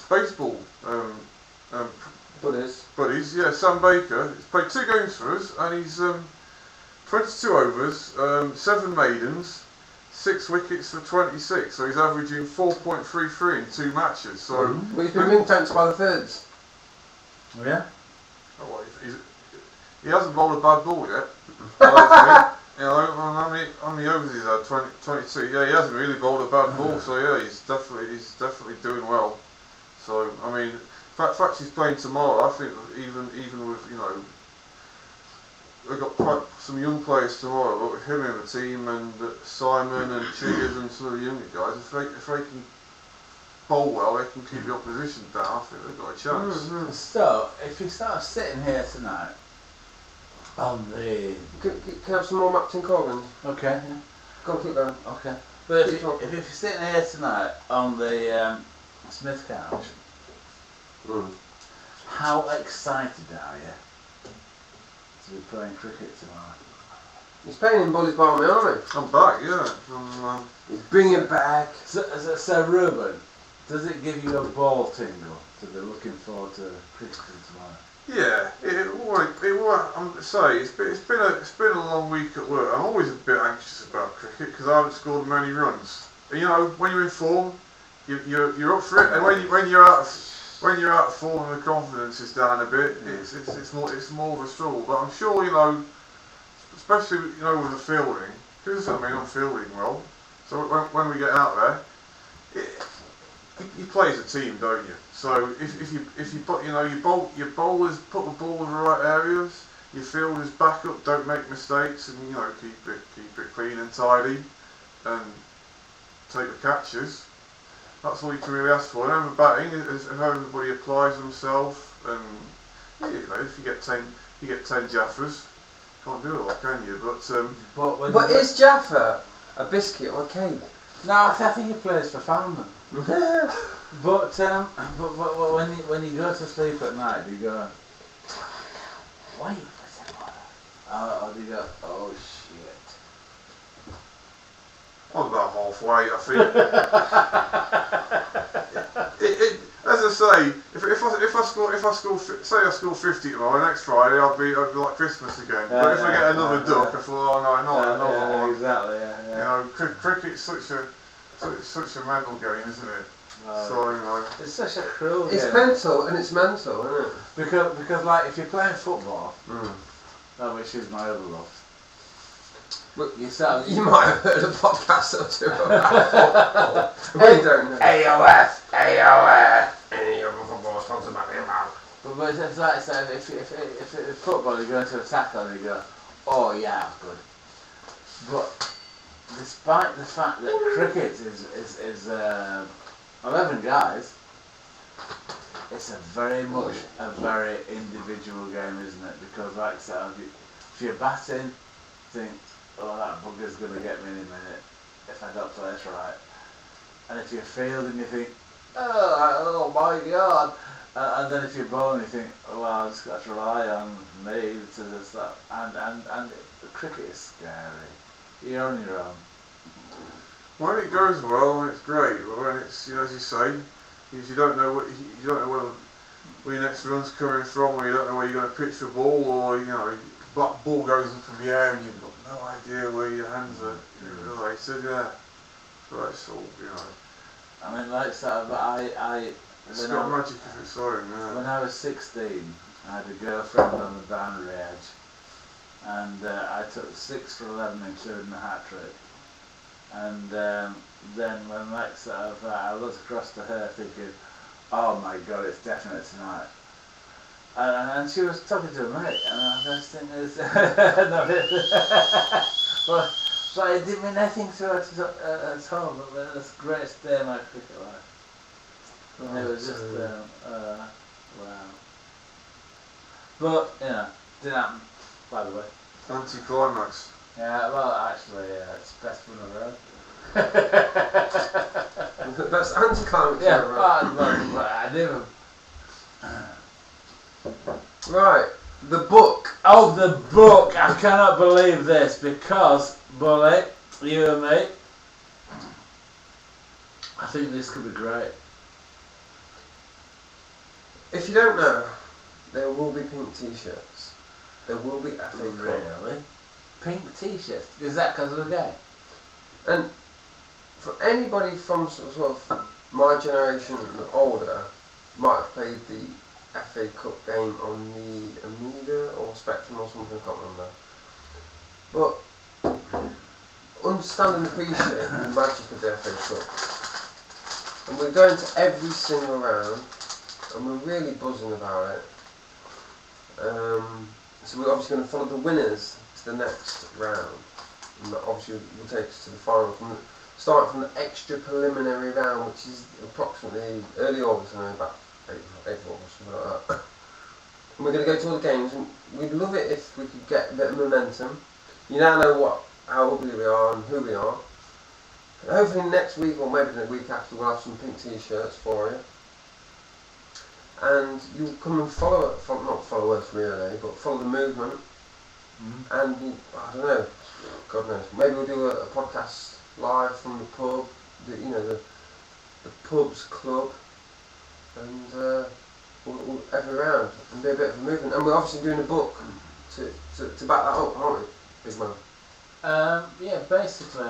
baseball buddies, Sam Baker, he's played 2 games for us, and he's 22 overs, 7 maidens, 6 wickets for 26, so he's averaging 4.33 in 2 matches. So well, he's been ring-fenced by the thirds. Oh, yeah? Oh, well, he hasn't bowled a bad ball yet. How many overs he's had? 22. Yeah, he hasn't really bowled a bad ball. So yeah, he's definitely doing well. So I mean, the fact he's playing tomorrow, I think even with we've got quite some young players tomorrow, but with him in the team and Simon and Chiggers and some of the younger guys, if they can bowl well, they can keep the opposition down. I think they've got a chance. So if you start sitting here tonight on the... Can I have some more Martin Corgans? Okay. Go on, keep going. Okay. But Keep if talking. you're sitting here tonight on the Smith couch, how excited are you to be playing cricket tomorrow? He's playing in Bully's Barmy, aren't he? I'm back, yeah. He's bringing back. So Ruben, does it give you a ball tingle to be looking forward to cricketing tomorrow? Yeah, I'm sorry, it's been a long week at work. I'm always a bit anxious about cricket because I haven't scored many runs. And, you know, when you're in form, you're up for it. And when you're out of form and the confidence is down a bit, it's more of a struggle. But I'm sure, you know, especially, you know, with the fielding, because I'm fielding well. So when we get out there, you play as a team, don't you? So if you put, you know, your bowlers put the ball in the right areas, your fielders back up, don't make mistakes, and, you know, keep it clean and tidy, and take the catches. That's all you can really ask for. And then the batting is how everybody applies themselves, and, you know, if you get 10 Jaffers, can't do it all, can you? But is Jaffa a biscuit or a cake? No, I think he plays for Fatman. But when you go to sleep at night, do you go, wait for someone? Or do you go, oh shit? I'm about halfway, I think. As I say, if I score 50 tomorrow, next Friday I'll be like Christmas again. But if I get another duck, I thought, oh no, not another one. Exactly, yeah. You know, cricket's such a mental game, isn't it? So, you know, It's such a cruel It's game. mental, and it's mental, isn't it? Because like, if you're playing football, which is my other love, You might have heard a podcast or two about football. We don't know. AOF. Any other football sponsored by me about. But it's like, so if football, you go into a tackle and you go, oh yeah, good. But despite the fact that cricket is 11 guys, it's very much a very individual game, isn't it? Because like so, if you're batting, think, oh, that bugger's going to get me in a minute if I don't play this right. And if you're fielding, you think, oh my god. And then if you're bowling, you think, oh, well, I've just got to rely on me to this stuff. And cricket is scary. You're on your own. when it goes well, it's great. But when it's, you know, as you say, you don't know where your next run's coming from, or you don't know where you're going to pitch the ball, or, you know, black ball goes up in the air and you've got no idea where your hands are related. Yeah, so that's all, you know. I mean, like so, but It's got magic of its own, yeah. when I was 16, I had a girlfriend on the boundary edge, and I took 6 for 11, including the hat trick. And then when I looked across to her thinking, oh my god, it's definite tonight. And she was talking to a mate, and I was thinking, but it didn't mean anything to her at all, but it was the greatest day of my cricket life. And it was just, wow. But, you know, didn't happen, by the way. Anti-climax. Yeah, well, actually, it's the best one I've ever That's anti-climate Yeah, change, right? but I never. Right, the book. Oh, the book! I cannot believe this because, Bully, you and me, I think this could be great. If you don't know, there will be pink t-shirts. There will be FA Cup. Really? Pink t-shirts? Is that because of the game? And for anybody from sort of my generation and older, might have played the FA Cup game on the Amiga or Spectrum or something, I can't remember. But understand and appreciate the magic of the FA Cup. And we're going to every single round, and we're really buzzing about it. So we're obviously going to follow the winners to the next round. And that obviously will take us to the final, starting from the extra preliminary round, which is approximately early August, I know, about April or something like that. And we're going to go to all the games, and we'd love it if we could get a bit of momentum. You now know how ugly we are and who we are. Hopefully next week or maybe the week after we'll have some pink t-shirts for you. And you'll come and not follow us really, but follow the movement. And I don't know, God knows, maybe we'll do a podcast live from the pub, the pub's club, and we'll every round and do a bit of a movement. And we're obviously doing a book to back that up, aren't we, big man? Yeah, basically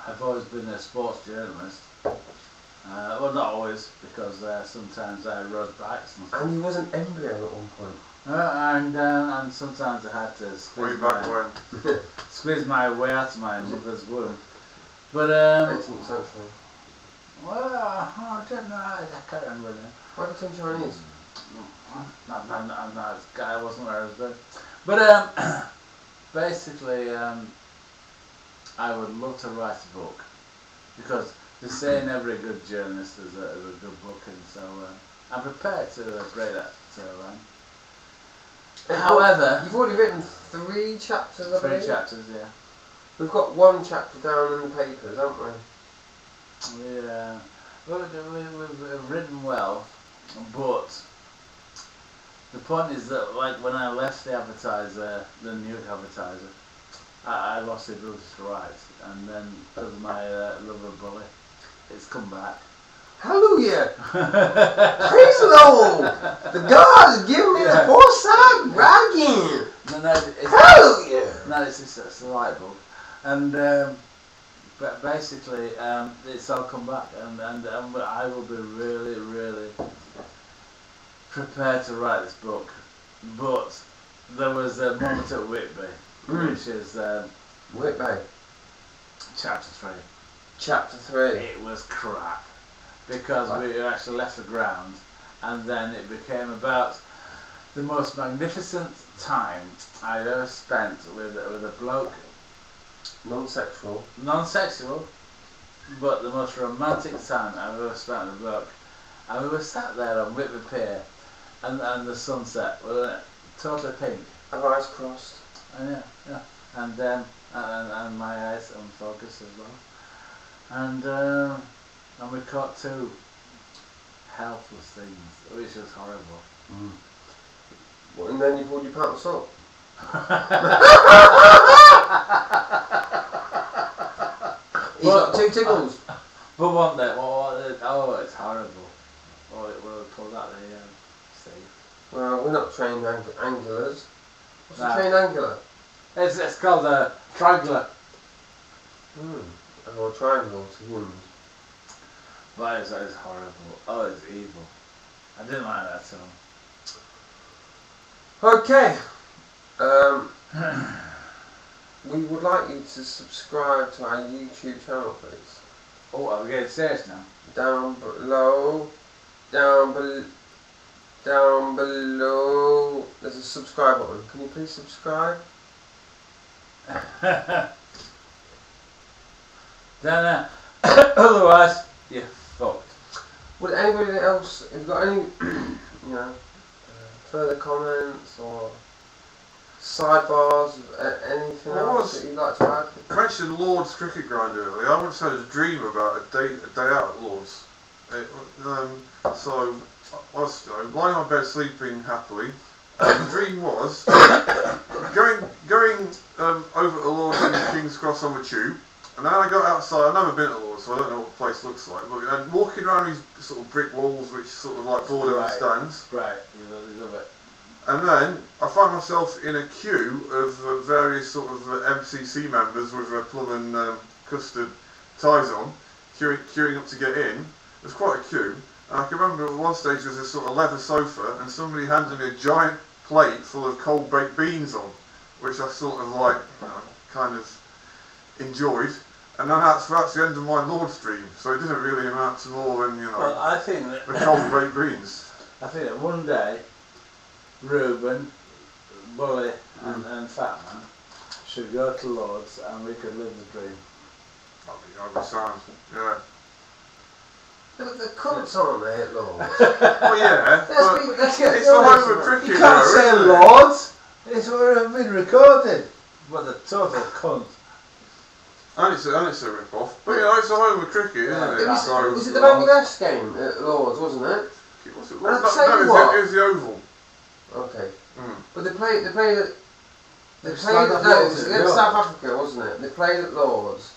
I've always been a sports journalist. Well, not always, because sometimes I rode bikes and stuff. And you was an embryo at one point. And sometimes I had to squeeze my way out of my mother's womb. But 18th century. well, I don't know. I can't remember now. Why did you turn Chinese? I'm not a guy. I wasn't where I was then. But basically, I would love to write a book, because they say in every good journalist is a good book, and so I'm prepared to break that. However, you've already written 3 chapters, I believe. 3 chapters, yeah. We've got 1 chapter down in the papers, haven't we? Yeah. Well, we've written well, but the point is that, like, when I left the advertiser, the Newark advertiser, I lost the ability to write, and then because of my love of bully, it's come back. Hallelujah! Praise the Lord! The God has given me the foresight right again! Hallelujah! No, it's a light bulb. And but basically, it's all come back, and I will be really, really prepared to write this book. But there was a moment at Whitby, which is Whitby. chapter 3. Chapter 3. It was crap, because we actually left the ground, and then it became about the most magnificent time I'd ever spent with a bloke. Non-sexual. Non-sexual, but the most romantic time I've ever spent with a bloke. And we were sat there on Whitby Pier, and the sunset, totally pink. Our eyes crossed. And yeah. And my eyes unfocused as well. And we caught 2 helpless things, which was horrible. Well, and then you pulled your pants up. He's got 2 tickles. But one day, it's horrible. What do we call that? The sea. Well, we're not trained anglers. What's No. a trained angler? It's called a triangler. Or a triangle to humans. But it's horrible. Oh, it's evil. I didn't like that song. Okay. We would like you to subscribe to our YouTube channel, please. Oh, are we getting serious now? Down below, there's a subscribe button. Can you please subscribe? Then, otherwise, you're fucked. Would anybody else, have you got any, further comments or sidebars, anything else that you'd like to add? I mentioned Lord's cricket ground earlier. I once had a dream about a day out at Lord's. So I was lying on bed sleeping happily. The dream was going over to Lord's in King's Cross on the tube, and then I got outside. I've never been to Lord's, so I don't know what the place looks like. But and walking around these sort of brick walls, which sort of like border the stands. Right, you love it. And then I found myself in a queue of various sort of MCC members with their plum and custard ties on, queuing up to get in. It was quite a queue. And I can remember at one stage there was a sort of leather sofa, and somebody handed me a giant plate full of cold baked beans on, which I sort of like, kind of enjoyed. And then that's the end of my Lord's dream. So it didn't really amount to more than, Well, I think that the cold baked beans. I think that one day, Reuben, Bully, and Fatman should go to Lord's, and we could live the dream. That'd be sound, yeah. The cunts aren't they at Lord's? Well, yeah, but let's get it's the home of cricket. You can't though, say isn't it? Lord's. It's been recorded. What a total cunt. And it's a rip-off. But, you know, it's a home of cricket, isn't Yeah, it? It was, So, was it the Bangladesh game at Lords, wasn't it? what's it? And No, I'll tell you what. it was the Oval. Okay. Mm. But they played at no, it was Lords, against South Africa, wasn't it? They played at Lords.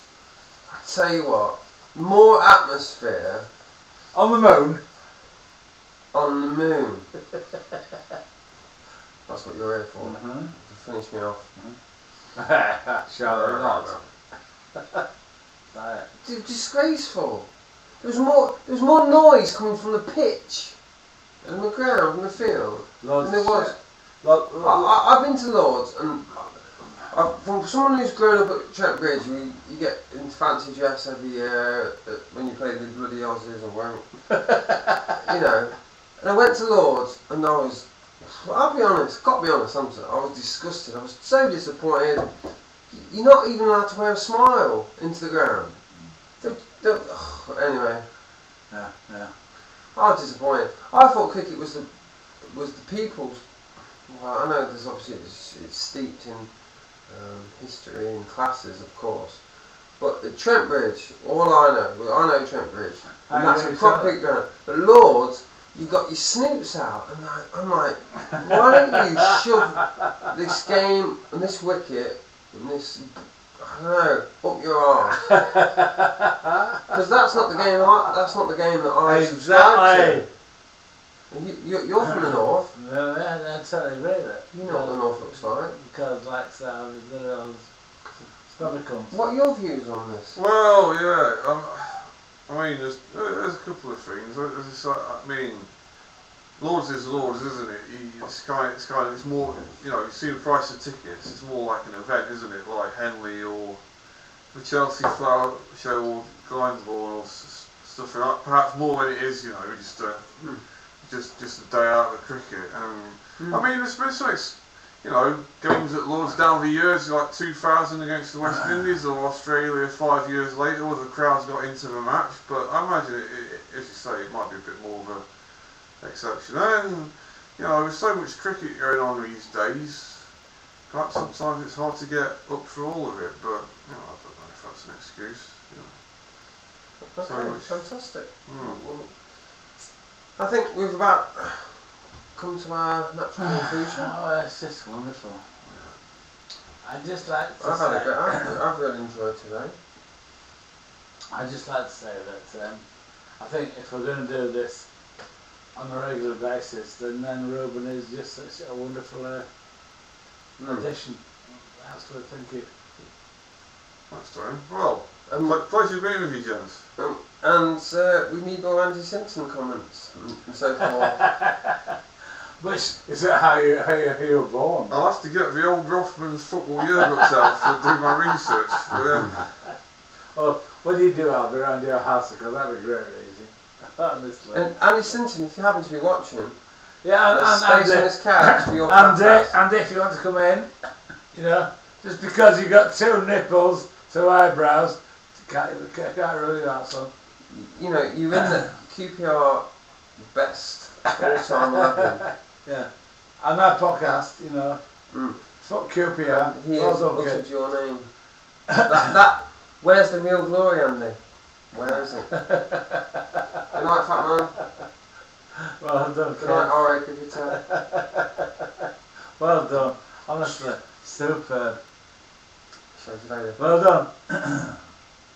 I tell you what, more atmosphere On the moon. on the moon. That's what you're here for. Mm-hmm. To finish me off. Charlotte not. Dude, disgraceful. There was more noise coming from the pitch and the ground and the field than there was. I've been to Lords, and from someone who's grown up at Trent Bridge, you get in fancy dress every year when you play the bloody Aussies or won't. You know. And I went to Lords, and I'll be honest, got to be honest, I was disgusted. I was so disappointed. You're not even allowed to wear a smile into the ground. Anyway. Yeah. I was disappointed. I thought cricket was the people's. Well, I know there's obviously it's steeped in history and classes, of course. But at Trent Bridge, all I know Trent Bridge, and that's a proper ground. But Lords, you got your snoops out, and I'm like, why don't you shove this game and this wicket and this, I don't know, up your arse? Because that's not the game. That's not the game that I subscribe to. You're from the north. No, I totally agree with that. You know what the north looks like. Because like so, those stomachums. What are your views on this? Well, yeah, I mean, there's a couple of things. I mean, Lords is Lords, isn't it? It's more, you know, you see the price of tickets, it's more like an event, isn't it? Like Henley or the Chelsea Flower Show or Glyndebourne or stuff like that. Perhaps more than it is, you know, just a day out of cricket. I mean, there's been some, you know, games at Lords down the years, like 2000 against the West Indies or Australia 5 years later, where the crowds got into the match. But I imagine, as you say, it might be a bit more of an exception. And, you know, there's so much cricket going on these days, perhaps sometimes it's hard to get up for all of it, but, you know, I don't know if that's an excuse. You know. Okay, fantastic. Mm. I think we've about come to our natural conclusion. Oh, it's just wonderful. I'd just like to I've really enjoyed today. I'd just like to say that I think if we're going to do this on a regular basis, then Ruben is just such a wonderful addition. Absolutely, thank you. Thanks, Tony. Well, pleasure being with you, gents. And we need more Andy Simpson comments and so forth. Which is that how you were born? I'll have to get the old Rothman's football yearbooks out to do my research. Well, what do you do, Albie, around your house? Because that'd be great, easy. Honestly. And Andy Simpson, if you happen to be watching, yeah, there's space on this couch for your podcast. And if you want to come in, you know, just because you got two nipples, two eyebrows, can't really that, son. You know, you're in the QPR best all-time 11. Yeah. And that podcast, you know, fuck QPR. He has uttered your name. That, where's the real glory, Andy? Where is it? Good night, Fatman. Well done. Good night, Ore Cricketer. Well done. Honestly, superb. Show you later. Well done.